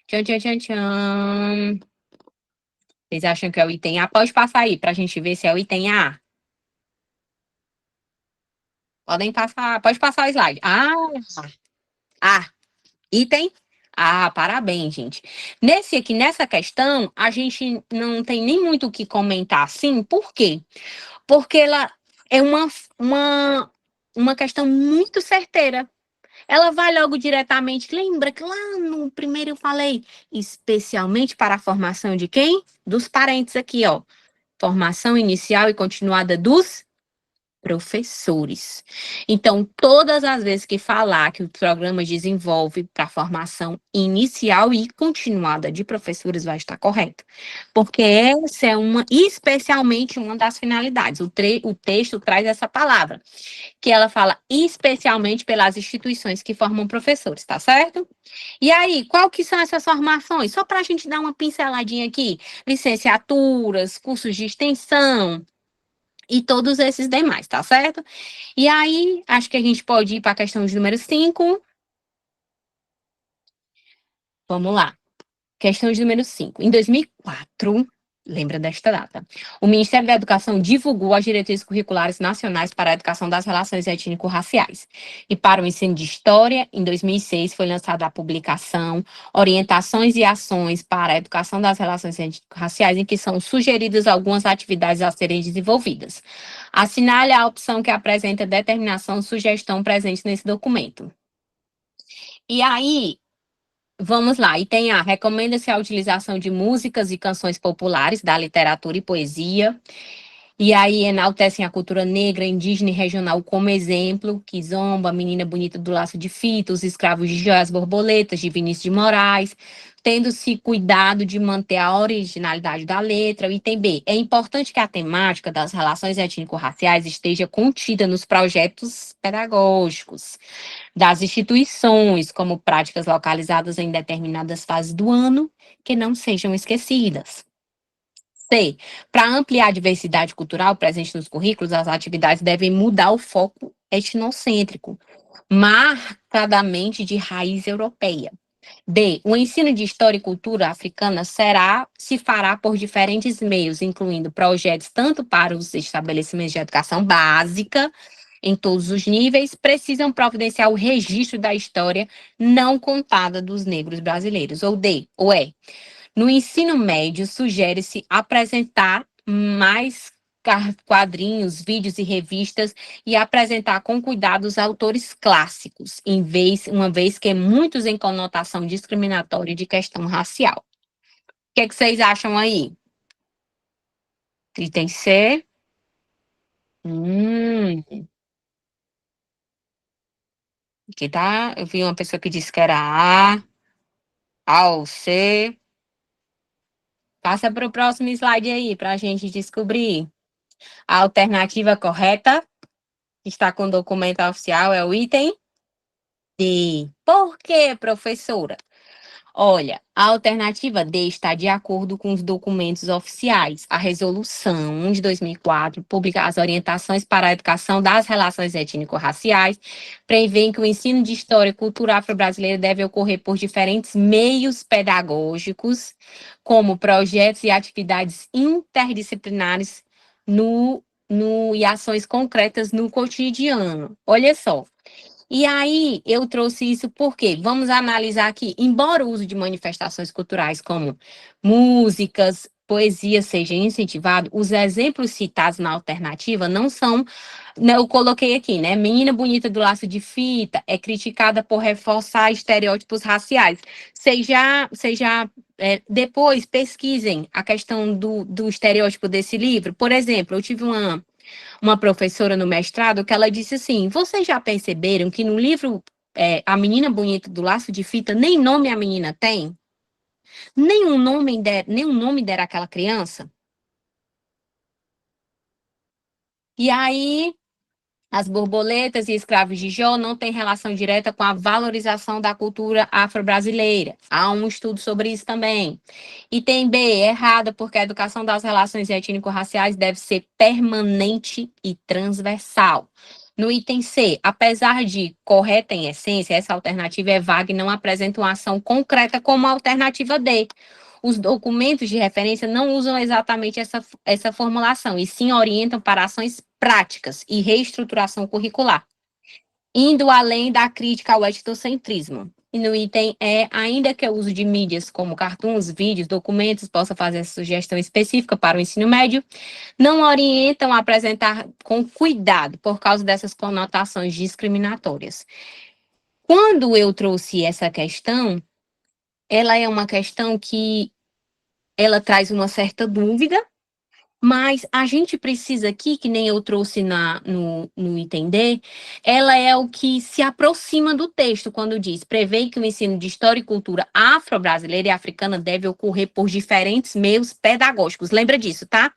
Tchan, tchan, tchan, tchan. Vocês acham que é o item A? Pode passar aí para a gente ver se é o item A. Podem passar, pode passar o slide. Item parabéns, gente. Nessa questão, a gente não tem nem muito o que comentar assim, por quê? Porque ela é uma questão muito certeira. Ela vai logo diretamente. Lembra que lá no primeiro eu falei, especialmente para a formação de quem? Dos parentes aqui, ó. Formação inicial e continuada dos professores. Então, todas as vezes que falar que o programa desenvolve para formação inicial e continuada de professores, vai estar correto. Porque essa é especialmente uma das finalidades. O texto traz essa palavra, que ela fala especialmente pelas instituições que formam professores, tá certo? E aí, qual que são essas formações? Só para a gente dar uma pinceladinha aqui: licenciaturas, cursos de extensão e todos esses demais, tá certo? E aí, acho que a gente pode ir para a questão de número 5. Vamos lá. Questão de número 5. Em 2004, lembra desta data, o Ministério da Educação divulgou as diretrizes curriculares nacionais para a educação das relações étnico-raciais. E para o ensino de história, em 2006, foi lançada a publicação Orientações e Ações para a Educação das Relações Étnico-Raciais, em que são sugeridas algumas atividades a serem desenvolvidas. Assinale a opção que apresenta determinação ou sugestão presente nesse documento. E aí, Vamos lá, e tem recomenda-se a utilização de músicas e canções populares da literatura e poesia, e aí enaltecem a cultura negra, indígena e regional como exemplo, Kizomba, Menina Bonita do Laço de Fita, Os Escravos de Joias Borboletas, de Vinícius de Moraes, tendo-se cuidado de manter a originalidade da letra. O item B, é importante que a temática das relações étnico-raciais esteja contida nos projetos pedagógicos das instituições, como práticas localizadas em determinadas fases do ano, que não sejam esquecidas. C. Para ampliar a diversidade cultural presente nos currículos, as atividades devem mudar o foco etnocêntrico, marcadamente de raiz europeia. D. O ensino de história e cultura africana se fará por diferentes meios, incluindo projetos tanto para os estabelecimentos de educação básica, em todos os níveis, precisam providenciar o registro da história não contada dos negros brasileiros. Ou D, ou E. No ensino médio, sugere-se apresentar mais quadrinhos, vídeos e revistas e apresentar com cuidado os autores clássicos, uma vez que muitos em conotação discriminatória de questão racial. O que é que vocês acham aí? Item C. Aqui tá. Eu vi uma pessoa que disse que era A ou C. Passa para o próximo slide aí, para a gente descobrir. A alternativa correta, que está com o documento oficial, é o item D. Por quê, professora? Olha, a alternativa D está de acordo com os documentos oficiais. A Resolução de 2004, publica as orientações para a educação das relações étnico-raciais, prevê que o ensino de história e cultura afro-brasileira deve ocorrer por diferentes meios pedagógicos, como projetos e atividades interdisciplinares e ações concretas no cotidiano. Olha só. E aí, eu trouxe isso porque vamos analisar aqui, embora o uso de manifestações culturais como músicas, poesia seja incentivado, os exemplos citados na alternativa não são, né, eu coloquei aqui, né? Menina Bonita do Laço de Fita é criticada por reforçar estereótipos raciais. Depois pesquisem a questão do estereótipo desse livro. Por exemplo, eu tive uma professora no mestrado que ela disse assim: vocês já perceberam que no livro A Menina Bonita do Laço de Fita, nem nome a menina tem? Nem um nome dera àquela criança? E aí, as borboletas e escravos de Jó não têm relação direta com a valorização da cultura afro-brasileira. Há um estudo sobre isso também. Item B, errada, porque a educação das relações étnico-raciais deve ser permanente e transversal. No item C, apesar de correta em essência, essa alternativa é vaga e não apresenta uma ação concreta como a alternativa D. Os documentos de referência não usam exatamente essa formulação, e sim orientam para ações práticas e reestruturação curricular, indo além da crítica ao etnocentrismo. E no item E, ainda que o uso de mídias como cartoons, vídeos, documentos possa fazer essa sugestão específica para o ensino médio, não orientam a apresentar com cuidado por causa dessas conotações discriminatórias. Quando eu trouxe essa questão, ela é uma questão que ela traz uma certa dúvida, mas a gente precisa aqui, que nem eu trouxe no item D, ela é o que se aproxima do texto, quando diz: prevê que o ensino de história e cultura afro-brasileira e africana deve ocorrer por diferentes meios pedagógicos. Lembra disso, tá?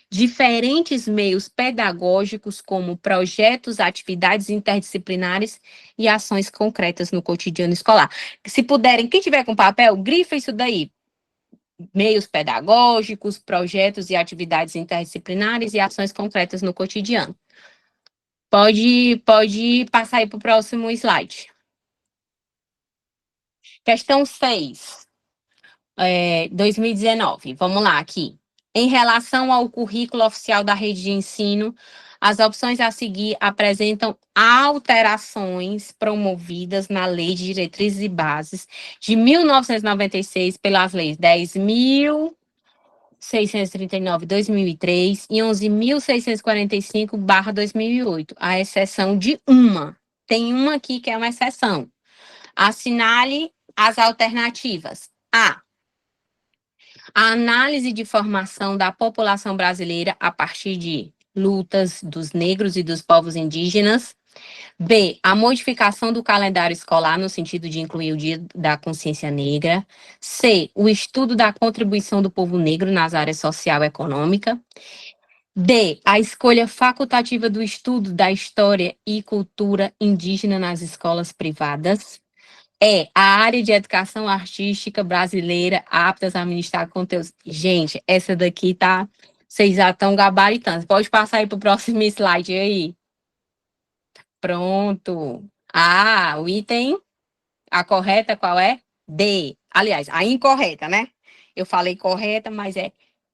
Diferentes meios pedagógicos, como projetos, atividades interdisciplinares e ações concretas no cotidiano escolar. Se puderem, quem tiver com papel, grifa isso daí: meios pedagógicos, projetos e atividades interdisciplinares e ações concretas no cotidiano. Pode passar aí para o próximo slide. Questão 6, 2019. Vamos lá aqui. Em relação ao currículo oficial da rede de ensino, as opções a seguir apresentam alterações promovidas na Lei de Diretrizes e Bases de 1996 pelas leis 10.639/2003 e 11.645/2008, à exceção de uma. Tem uma aqui que é uma exceção. Assinale As alternativas. A análise de formação da população brasileira a partir de lutas dos negros e dos povos indígenas. B, a modificação do calendário escolar no sentido de incluir o Dia da Consciência Negra. C, o estudo da contribuição do povo negro nas áreas social e econômica. D, a escolha facultativa do estudo da história e cultura indígena nas escolas privadas. É a área de educação artística brasileira aptas a ministrar conteúdos. Gente, essa daqui tá. Vocês já estão gabaritando. Pode passar aí para o próximo slide aí. Pronto. O item, a correta qual é? D. Aliás, a incorreta, né? Eu falei correta, mas é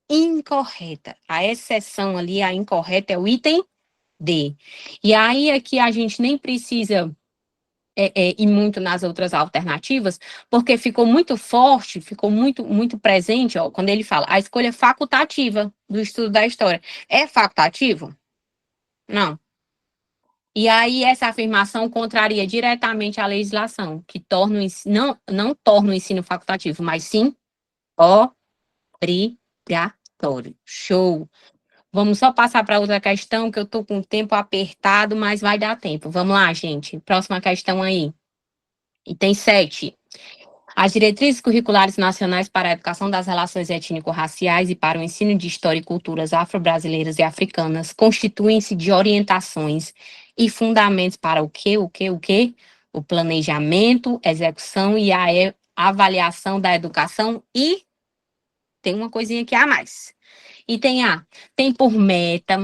incorreta. A exceção ali, a incorreta é o item D. E aí aqui a gente nem precisa ir muito nas outras alternativas, porque ficou muito forte, ficou muito presente, ó, quando ele fala a escolha facultativa do estudo da história. É facultativo? Não. E aí essa afirmação contraria diretamente a legislação, que torna não torna o ensino facultativo, mas sim obrigatório. Show! Vamos só passar para outra questão, que eu estou com o tempo apertado, mas vai dar tempo. Vamos lá, gente. Próxima questão aí. Item 7. As diretrizes curriculares nacionais para a educação das relações étnico-raciais e para o ensino de história e culturas afro-brasileiras e africanas constituem-se de orientações e fundamentos para o quê? O planejamento, execução e a avaliação da educação e tem uma coisinha aqui a mais. Item A, tem por meta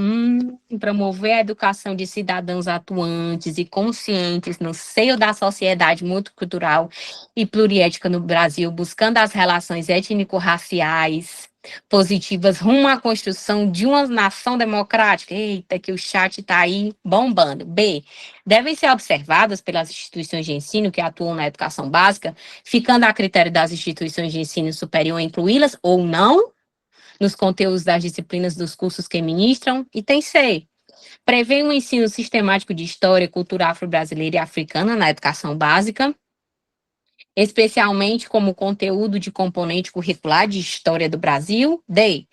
promover a educação de cidadãos atuantes e conscientes no seio da sociedade multicultural e pluriétnica no Brasil, buscando as relações étnico-raciais positivas rumo à construção de uma nação democrática. Eita, que o chat está aí bombando. B, devem ser observadas pelas instituições de ensino que atuam na educação básica, ficando a critério das instituições de ensino superior incluí-las ou não nos conteúdos das disciplinas dos cursos que ministram. Item C. Prevê um ensino sistemático de história, cultura afro-brasileira e africana na educação básica, especialmente como conteúdo de componente curricular de história do Brasil. D.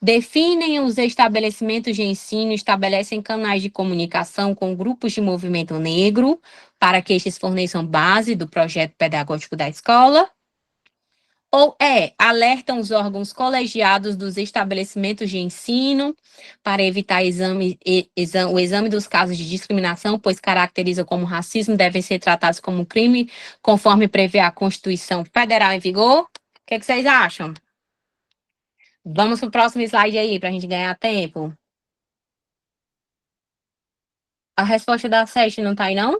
Definem os estabelecimentos de ensino, estabelecem canais de comunicação com grupos de movimento negro, para que estes forneçam base do projeto pedagógico da escola. Ou alertam os órgãos colegiados dos estabelecimentos de ensino para evitar o exame dos casos de discriminação, pois caracteriza como racismo, devem ser tratados como crime, conforme prevê a Constituição Federal em vigor. O que vocês acham? Vamos para o próximo slide aí, para a gente ganhar tempo. A resposta da 7 não está aí, não?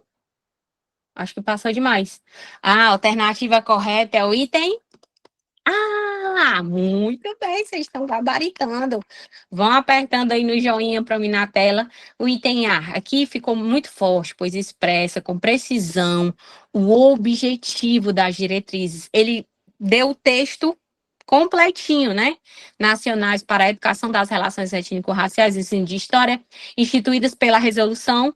Acho que passou demais. A alternativa correta é o item muito bem, vocês estão gabaritando. Vão apertando aí no joinha para mim na tela. O item A aqui ficou muito forte, pois expressa com precisão o objetivo das diretrizes. Ele deu o texto completinho, né? Nacionais para a educação das relações étnico-raciais e ensino de história, instituídas pela resolução.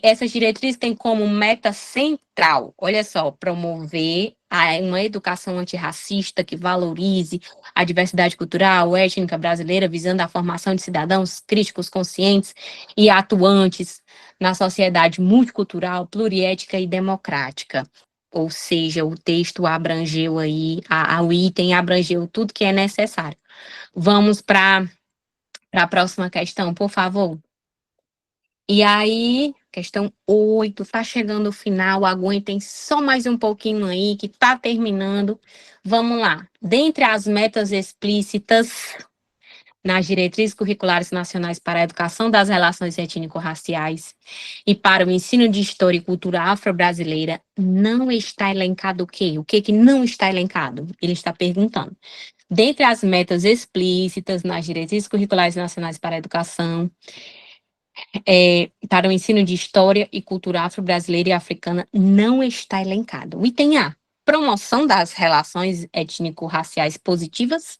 Essas diretrizes têm como meta central, olha só, promover uma educação antirracista que valorize a diversidade cultural, étnica brasileira, visando a formação de cidadãos críticos, conscientes e atuantes na sociedade multicultural, pluriética e democrática. Ou seja, o texto abrangeu aí, o item abrangeu tudo que é necessário. Vamos para a próxima questão, por favor. E aí, questão 8, tá chegando o final, aguentem só mais um pouquinho aí, que tá terminando. Vamos lá. Dentre as metas explícitas nas diretrizes curriculares nacionais para a educação das relações étnico-raciais e para o ensino de história e cultura afro-brasileira, não está elencado o quê? O que não está elencado? Ele está perguntando. Dentre as metas explícitas nas diretrizes curriculares nacionais para a educação, para o ensino de história e cultura afro-brasileira e africana não está elencado. O item A, promoção das relações étnico-raciais positivas.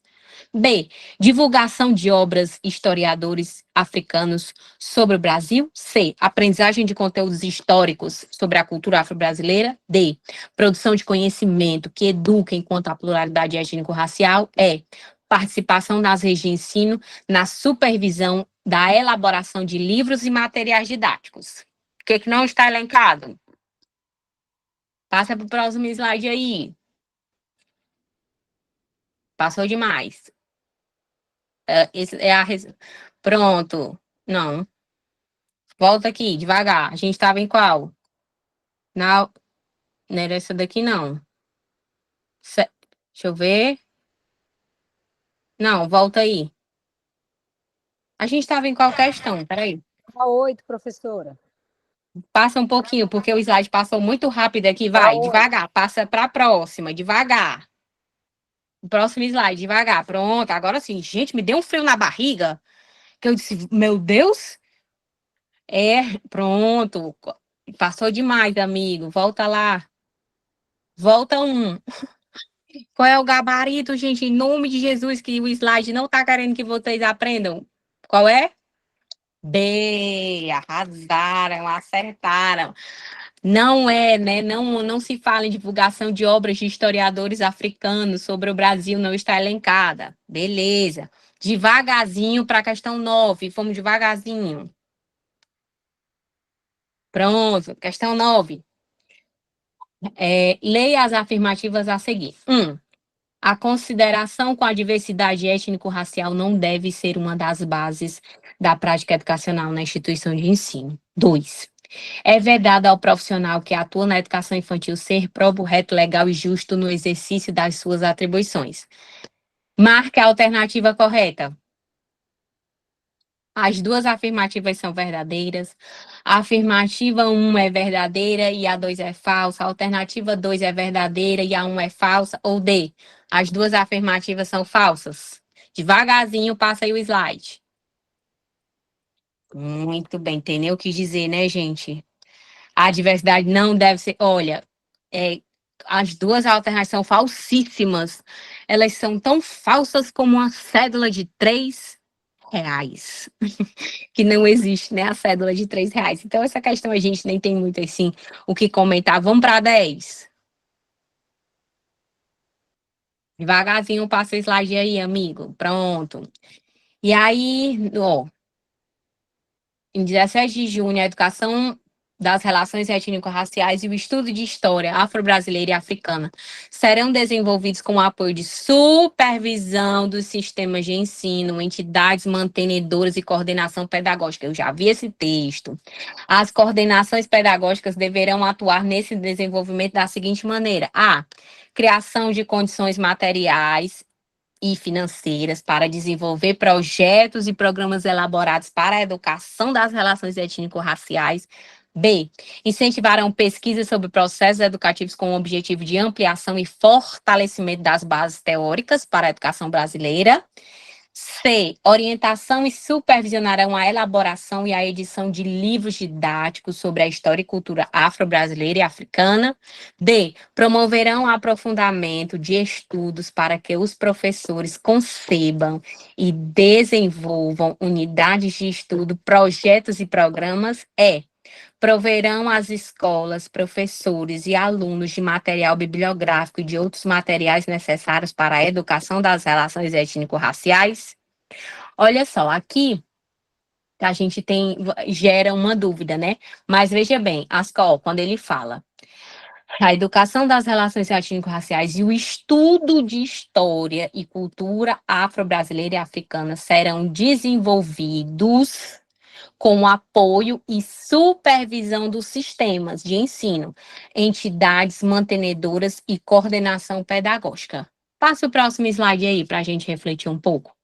B. Divulgação de obras historiadores africanos sobre o Brasil. C. Aprendizagem de conteúdos históricos sobre a cultura afro-brasileira. D. Produção de conhecimento que educa enquanto a pluralidade étnico-racial. E. Participação das redes de ensino na supervisão da elaboração de livros e materiais didáticos. O que não está elencado? Passa para o próximo slide aí. Passou demais. Esse é Pronto. Não. Volta aqui, devagar. A gente estava em qual? Não, não era essa daqui, não. Deixa eu ver. Não, volta aí. A gente estava em qual questão? Peraí. A 8, professora. Passa um pouquinho, porque o slide passou muito rápido aqui. Vai, devagar. Passa para a próxima, devagar. O próximo slide, devagar. Pronto, agora sim. Gente, me deu um frio na barriga. Que eu disse, meu Deus. Pronto. Passou demais, amigo. Volta lá. Volta um. Qual é o gabarito, gente? Em nome de Jesus, que o slide não tá querendo que vocês aprendam. Qual é? B. Arrasaram, acertaram. Não é, né? Não se fala em divulgação de obras de historiadores africanos sobre o Brasil, não está elencada. Beleza. Devagarzinho para a questão 9. Fomos devagarzinho. Pronto, questão 9. Leia as afirmativas a seguir. 1. A consideração com a diversidade étnico-racial não deve ser uma das bases da prática educacional na instituição de ensino. 2. É vedado ao profissional que atua na educação infantil ser próprio, reto, legal e justo no exercício das suas atribuições. Marque a alternativa correta. As duas afirmativas são verdadeiras. A afirmativa 1 é verdadeira e a 2 é falsa. A alternativa 2 é verdadeira e a 1 é falsa. Ou D, as duas afirmativas são falsas. Devagarzinho, passa aí o slide. Muito bem, entendeu o que dizer, né, gente? A diversidade não deve ser... Olha, as duas alternativas são falsíssimas. Elas são tão falsas como uma cédula de R$ 3. Que não existe, né, a cédula de R$ 3. Então, essa questão a gente nem tem muito, assim, o que comentar. Vamos para 10. Devagarzinho, passa o slide aí, amigo. Pronto. E aí, ó, em 17 de junho, a educação das relações étnico-raciais e o estudo de história afro-brasileira e africana serão desenvolvidos com o apoio de supervisão dos sistemas de ensino, entidades mantenedoras e coordenação pedagógica. Eu já vi esse texto. As coordenações pedagógicas deverão atuar nesse desenvolvimento da seguinte maneira: A. Criação de condições materiais e financeiras para desenvolver projetos e programas elaborados para a educação das relações étnico-raciais. B. Incentivarão pesquisas sobre processos educativos com o objetivo de ampliação e fortalecimento das bases teóricas para a educação brasileira. C. Orientação e supervisionarão a elaboração e a edição de livros didáticos sobre a história e cultura afro-brasileira e africana. D. Promoverão o aprofundamento de estudos para que os professores concebam e desenvolvam unidades de estudo, projetos e programas. E. Proverão às escolas, professores e alunos de material bibliográfico e de outros materiais necessários para a educação das relações étnico-raciais. Olha só, aqui a gente gera uma dúvida, né? Mas veja bem, Ascol, quando ele fala a educação das relações étnico-raciais e o estudo de história e cultura afro-brasileira e africana serão desenvolvidos com apoio e supervisão dos sistemas de ensino, entidades mantenedoras e coordenação pedagógica. Passa o próximo slide aí para a gente refletir um pouco.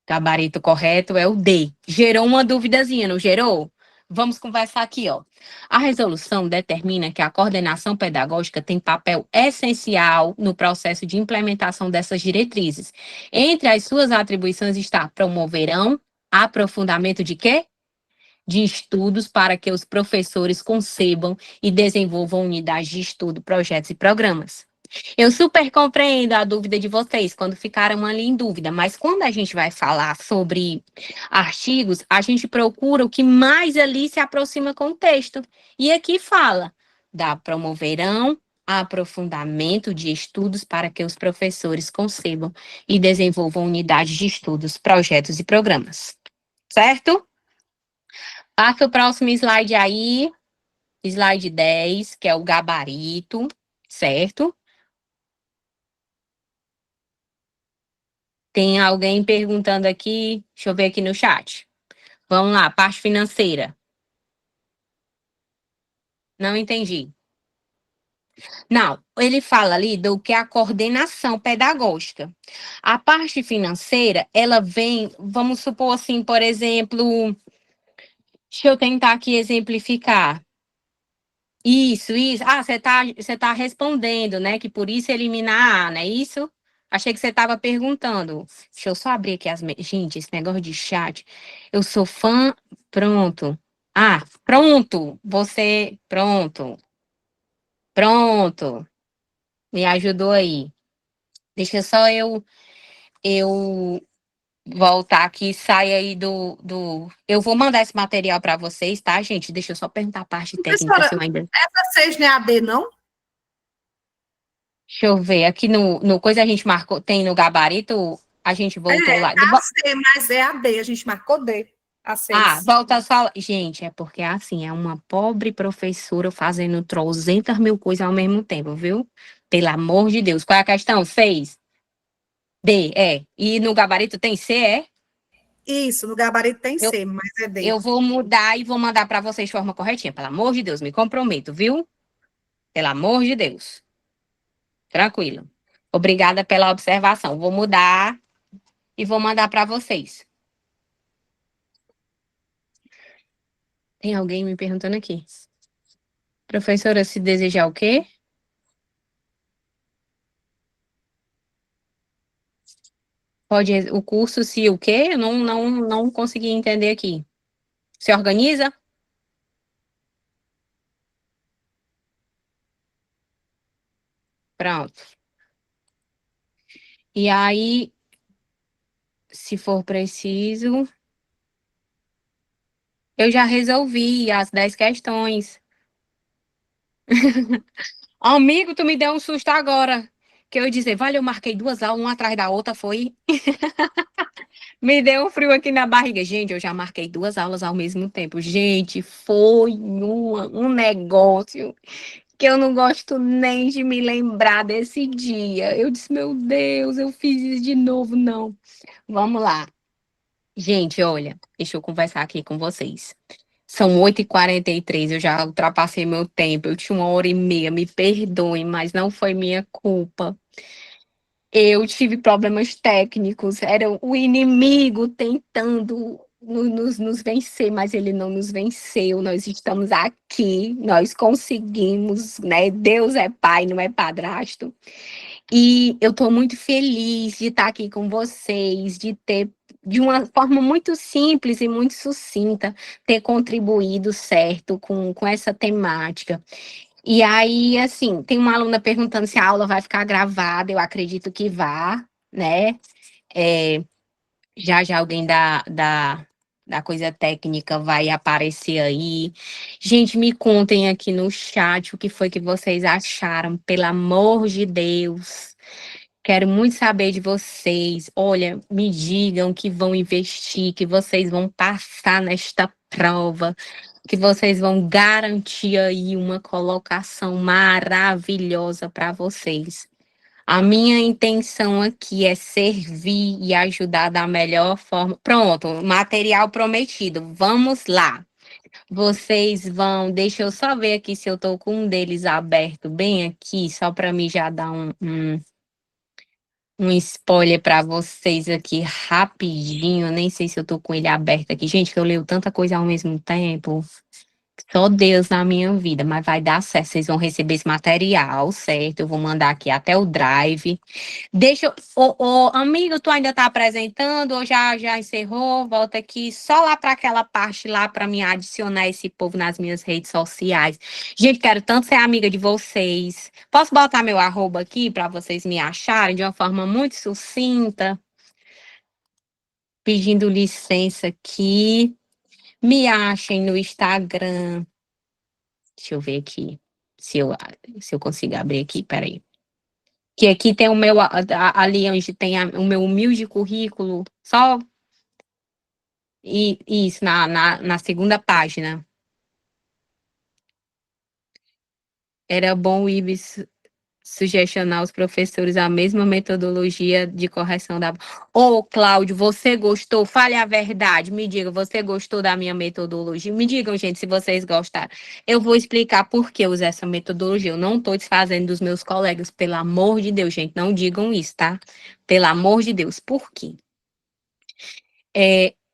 Gabarito correto é o D. Gerou uma duvidazinha, não gerou? Vamos conversar aqui, ó. A resolução determina que a coordenação pedagógica tem papel essencial no processo de implementação dessas diretrizes. Entre as suas atribuições está promoverão aprofundamento de quê? De estudos para que os professores concebam e desenvolvam unidades de estudo, projetos e programas. Eu super compreendo a dúvida de vocês quando ficaram ali em dúvida, mas quando a gente vai falar sobre artigos, a gente procura o que mais ali se aproxima com o texto. E aqui fala: da promoverão aprofundamento de estudos para que os professores concebam e desenvolvam unidades de estudos, projetos e programas. Certo? Passa o próximo slide aí, slide 10, que é o gabarito, certo? Tem alguém perguntando aqui, deixa eu ver aqui no chat. Vamos lá, parte financeira. Não entendi. Não, ele fala ali do que é a coordenação pedagógica. A parte financeira, ela vem, vamos supor assim, por exemplo, deixa eu tentar aqui exemplificar. Isso. Ah, você tá respondendo, né? Que por isso eliminar A, não é isso? Achei que você estava perguntando. Deixa eu só abrir aqui as. Gente, esse negócio de chat. Eu sou fã. Pronto. Ah, pronto. Você. Pronto. Pronto. Me ajudou aí. Deixa só eu voltar aqui, sai aí do. Eu vou mandar esse material para vocês, tá, gente? Deixa eu só perguntar a parte técnica Professora, se eu ainda. essa 6 não é AD, não? Deixa eu ver, aqui no coisa a gente marcou, tem no gabarito, a gente voltou lá. Tá C, mas é AD, a gente marcou D, a Ah, 6. volta só. Gente, é porque assim, é uma pobre professora fazendo 300.000 coisas ao mesmo tempo, viu? Pelo amor de Deus. Qual é a questão? 6. D, é. E no gabarito tem C, é? Isso, no gabarito tem Eu, C, mas é D. eu vou mudar e vou mandar para vocês de forma corretinha. Pelo amor de Deus, me comprometo, viu? Pelo amor de Deus. Tranquilo. Obrigada pela observação. Vou mudar e vou mandar para vocês. Tem alguém me perguntando aqui. Professora, se desejar o quê? Pode o curso se o quê? Eu não consegui entender aqui. Se organiza? Pronto. E aí, se for preciso, eu já resolvi as 10 questões. Amigo, tu me deu um susto agora. Que eu ia dizer, vale, eu marquei 2 aulas, uma atrás da outra, foi. Me deu um frio aqui na barriga. Gente, eu já marquei 2 aulas ao mesmo tempo. Gente, foi um negócio que eu não gosto nem de me lembrar desse dia. Eu disse, meu Deus, eu fiz isso de novo. Não. Vamos lá. Gente, olha, deixa eu conversar aqui com vocês. São 8h43, eu já ultrapassei meu tempo. Eu tinha 1h30, me perdoem, mas não foi minha culpa. Eu tive problemas técnicos, era o inimigo tentando nos vencer, mas ele não nos venceu. Nós estamos aqui, nós conseguimos, né? Deus é pai, não é padrasto. E eu estou muito feliz de estar aqui com vocês, de ter, de uma forma muito simples e muito sucinta, ter contribuído certo com essa temática. E aí, assim, tem uma aluna perguntando se a aula vai ficar gravada, eu acredito que vá, né? É, já alguém da coisa técnica vai aparecer aí. Gente, me contem aqui no chat o que foi que vocês acharam, pelo amor de Deus. Quero muito saber de vocês. Olha, me digam que vão investir, que vocês vão passar nesta prova, que vocês vão garantir aí uma colocação maravilhosa para vocês. A minha intenção aqui é servir e ajudar da melhor forma. Pronto, material prometido. Vamos lá. Vocês vão. Deixa eu só ver aqui se eu estou com um deles aberto bem aqui, só para mim já dar um spoiler para vocês aqui rapidinho. Nem sei se eu tô com ele aberto aqui. Gente, que eu leio tanta coisa ao mesmo tempo. Só Deus na minha vida, mas vai dar certo. Vocês vão receber esse material, certo? Eu vou mandar aqui até o Drive. Deixa eu. Ô, amigo, tu ainda tá apresentando ou já encerrou? Volta aqui só lá para aquela parte lá para me adicionar esse povo nas minhas redes sociais. Gente, quero tanto ser amiga de vocês. Posso botar meu arroba aqui para vocês me acharem de uma forma muito sucinta? Pedindo licença aqui. Me achem no Instagram. Deixa eu ver aqui se eu consigo abrir aqui, peraí. Que aqui tem o meu, ali onde tem o meu humilde currículo, só isso, na segunda página. Era bom o IBS sugestionar aos professores a mesma metodologia de correção da... Ô, Cláudio, você gostou? Fale a verdade, me diga, você gostou da minha metodologia? Me digam, gente, se vocês gostaram. Eu vou explicar por que eu uso essa metodologia. Eu não estou desfazendo dos meus colegas, pelo amor de Deus, gente, não digam isso, tá? Pelo amor de Deus, por quê?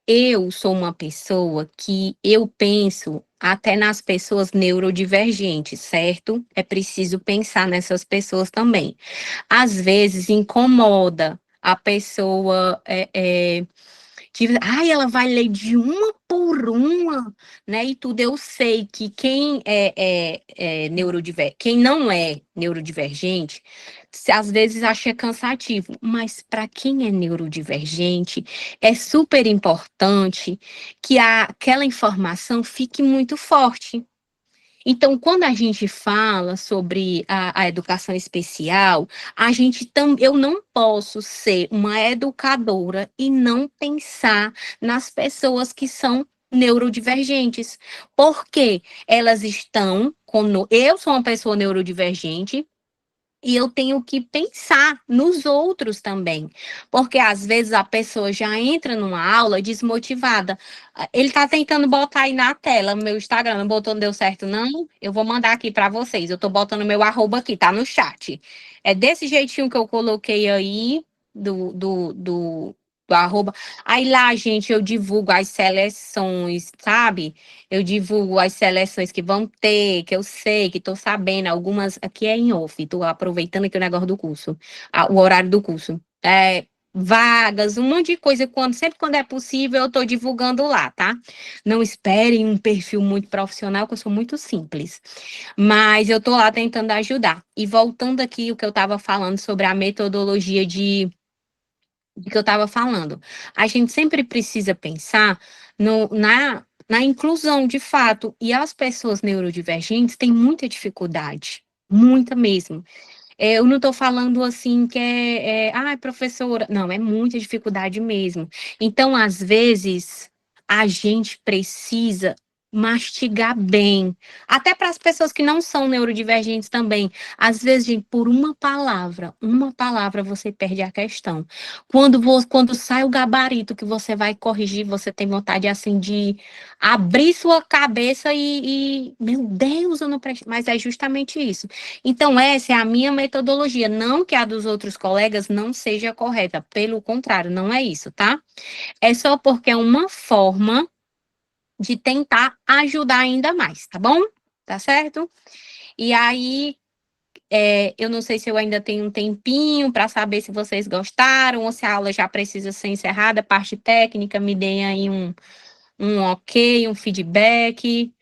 Eu sou uma pessoa que eu penso até nas pessoas neurodivergentes, certo? É preciso pensar nessas pessoas também. Às vezes incomoda a pessoa ela vai ler de uma por uma, né? E tudo. Eu sei que quem não é neurodivergente, às vezes acha cansativo, mas para quem é neurodivergente, é super importante que aquela informação fique muito forte. Então, quando a gente fala sobre a educação especial, eu não posso ser uma educadora e não pensar nas pessoas que são neurodivergentes, porque elas estão eu sou uma pessoa neurodivergente, e eu tenho que pensar nos outros também, porque às vezes a pessoa já entra numa aula desmotivada. Ele está tentando botar aí na tela meu Instagram, não botou, não deu certo, não? Eu vou mandar aqui para vocês. Eu estou botando meu arroba aqui, tá no chat. É desse jeitinho que eu coloquei aí, do arroba. Aí lá, gente, eu divulgo as seleções, sabe? Eu divulgo as seleções que vão ter, que eu sei, que estou sabendo. Algumas aqui é em off, estou aproveitando aqui o negócio do curso, o horário do curso. Vagas, um monte de coisa. Sempre quando é possível, eu estou divulgando lá, tá? Não esperem um perfil muito profissional, que eu sou muito simples. Mas eu estou lá tentando ajudar. E voltando aqui o que eu estava falando sobre a metodologia de que eu estava falando. A gente sempre precisa pensar na inclusão, de fato, e as pessoas neurodivergentes têm muita dificuldade, muita mesmo. Eu não estou falando assim que professora, não, é muita dificuldade mesmo. Então, às vezes, a gente precisa mastigar bem, até para as pessoas que não são neurodivergentes também. Às vezes, gente, por uma palavra você perde a questão. Quando sai o gabarito que você vai corrigir, você tem vontade assim de abrir sua cabeça meu Deus, eu não prestei. Mas é justamente isso. Então, essa é a minha metodologia. Não que a dos outros colegas não seja correta. Pelo contrário, não é isso, tá? É só porque é uma forma de tentar ajudar ainda mais, tá bom? Tá certo? E aí, eu não sei se eu ainda tenho um tempinho para saber se vocês gostaram ou se a aula já precisa ser encerrada. Parte técnica, me deem aí um ok, um feedback,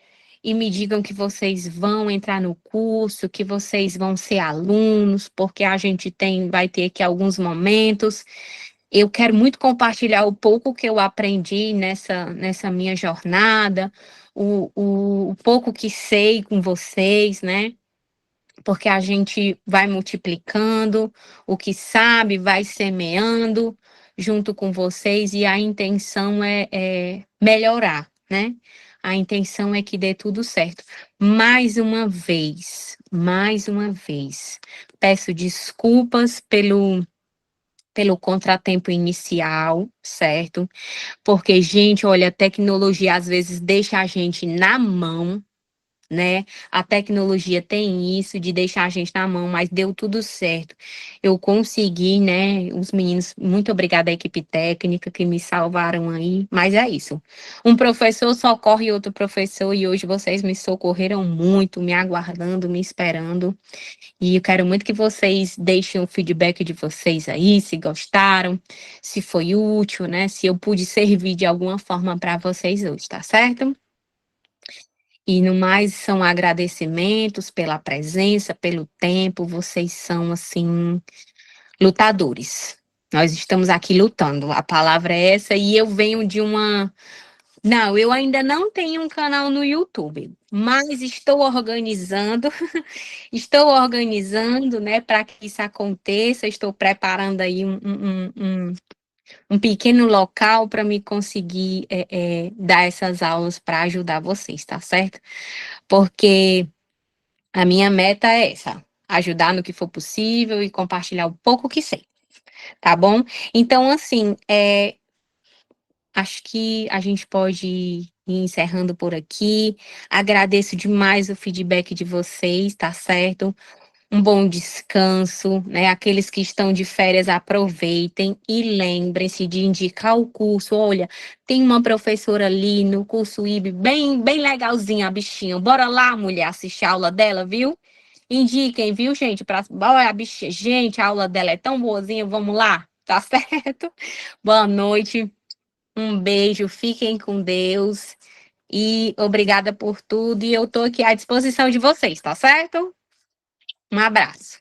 e me digam que vocês vão entrar no curso, que vocês vão ser alunos, porque a gente vai ter aqui alguns momentos. Eu quero muito compartilhar o pouco que eu aprendi nessa minha jornada, o pouco que sei com vocês, né? Porque a gente vai multiplicando, o que sabe vai semeando junto com vocês, e a intenção é melhorar, né? A intenção é que dê tudo certo. Mais uma vez, peço desculpas pelo contratempo inicial, certo? Porque, gente, olha, a tecnologia às vezes deixa a gente na mão, né? A tecnologia tem isso de deixar a gente na mão, mas deu tudo certo. Eu consegui, né? Os meninos, muito obrigada à equipe técnica que me salvaram aí, mas é isso. Um professor socorre outro professor e hoje vocês me socorreram muito, me aguardando, me esperando. E eu quero muito que vocês deixem o feedback de vocês aí, se gostaram, se foi útil, né? Se eu pude servir de alguma forma para vocês hoje, tá certo? E no mais, são agradecimentos pela presença, pelo tempo, vocês são, assim, lutadores. Nós estamos aqui lutando, a palavra é essa, e eu venho de uma. Não, eu ainda não tenho um canal no YouTube, mas estou organizando, né, para que isso aconteça, estou preparando aí um pequeno local para me conseguir dar essas aulas para ajudar vocês, tá certo? Porque a minha meta é essa, ajudar no que for possível e compartilhar o pouco que sei, tá bom? Então, assim, acho que a gente pode ir encerrando por aqui. Agradeço demais o feedback de vocês, tá certo? Um bom descanso, né? Aqueles que estão de férias, aproveitem e lembrem-se de indicar o curso. Olha, tem uma professora ali no curso IB, bem, bem legalzinha, a bichinha. Bora lá, mulher, assistir a aula dela, viu? Indiquem, viu, gente? Olha a bichinha. Gente, a aula dela é tão boazinha, vamos lá, tá certo? Boa noite, um beijo, fiquem com Deus e obrigada por tudo. E eu tô aqui à disposição de vocês, tá certo? Um abraço.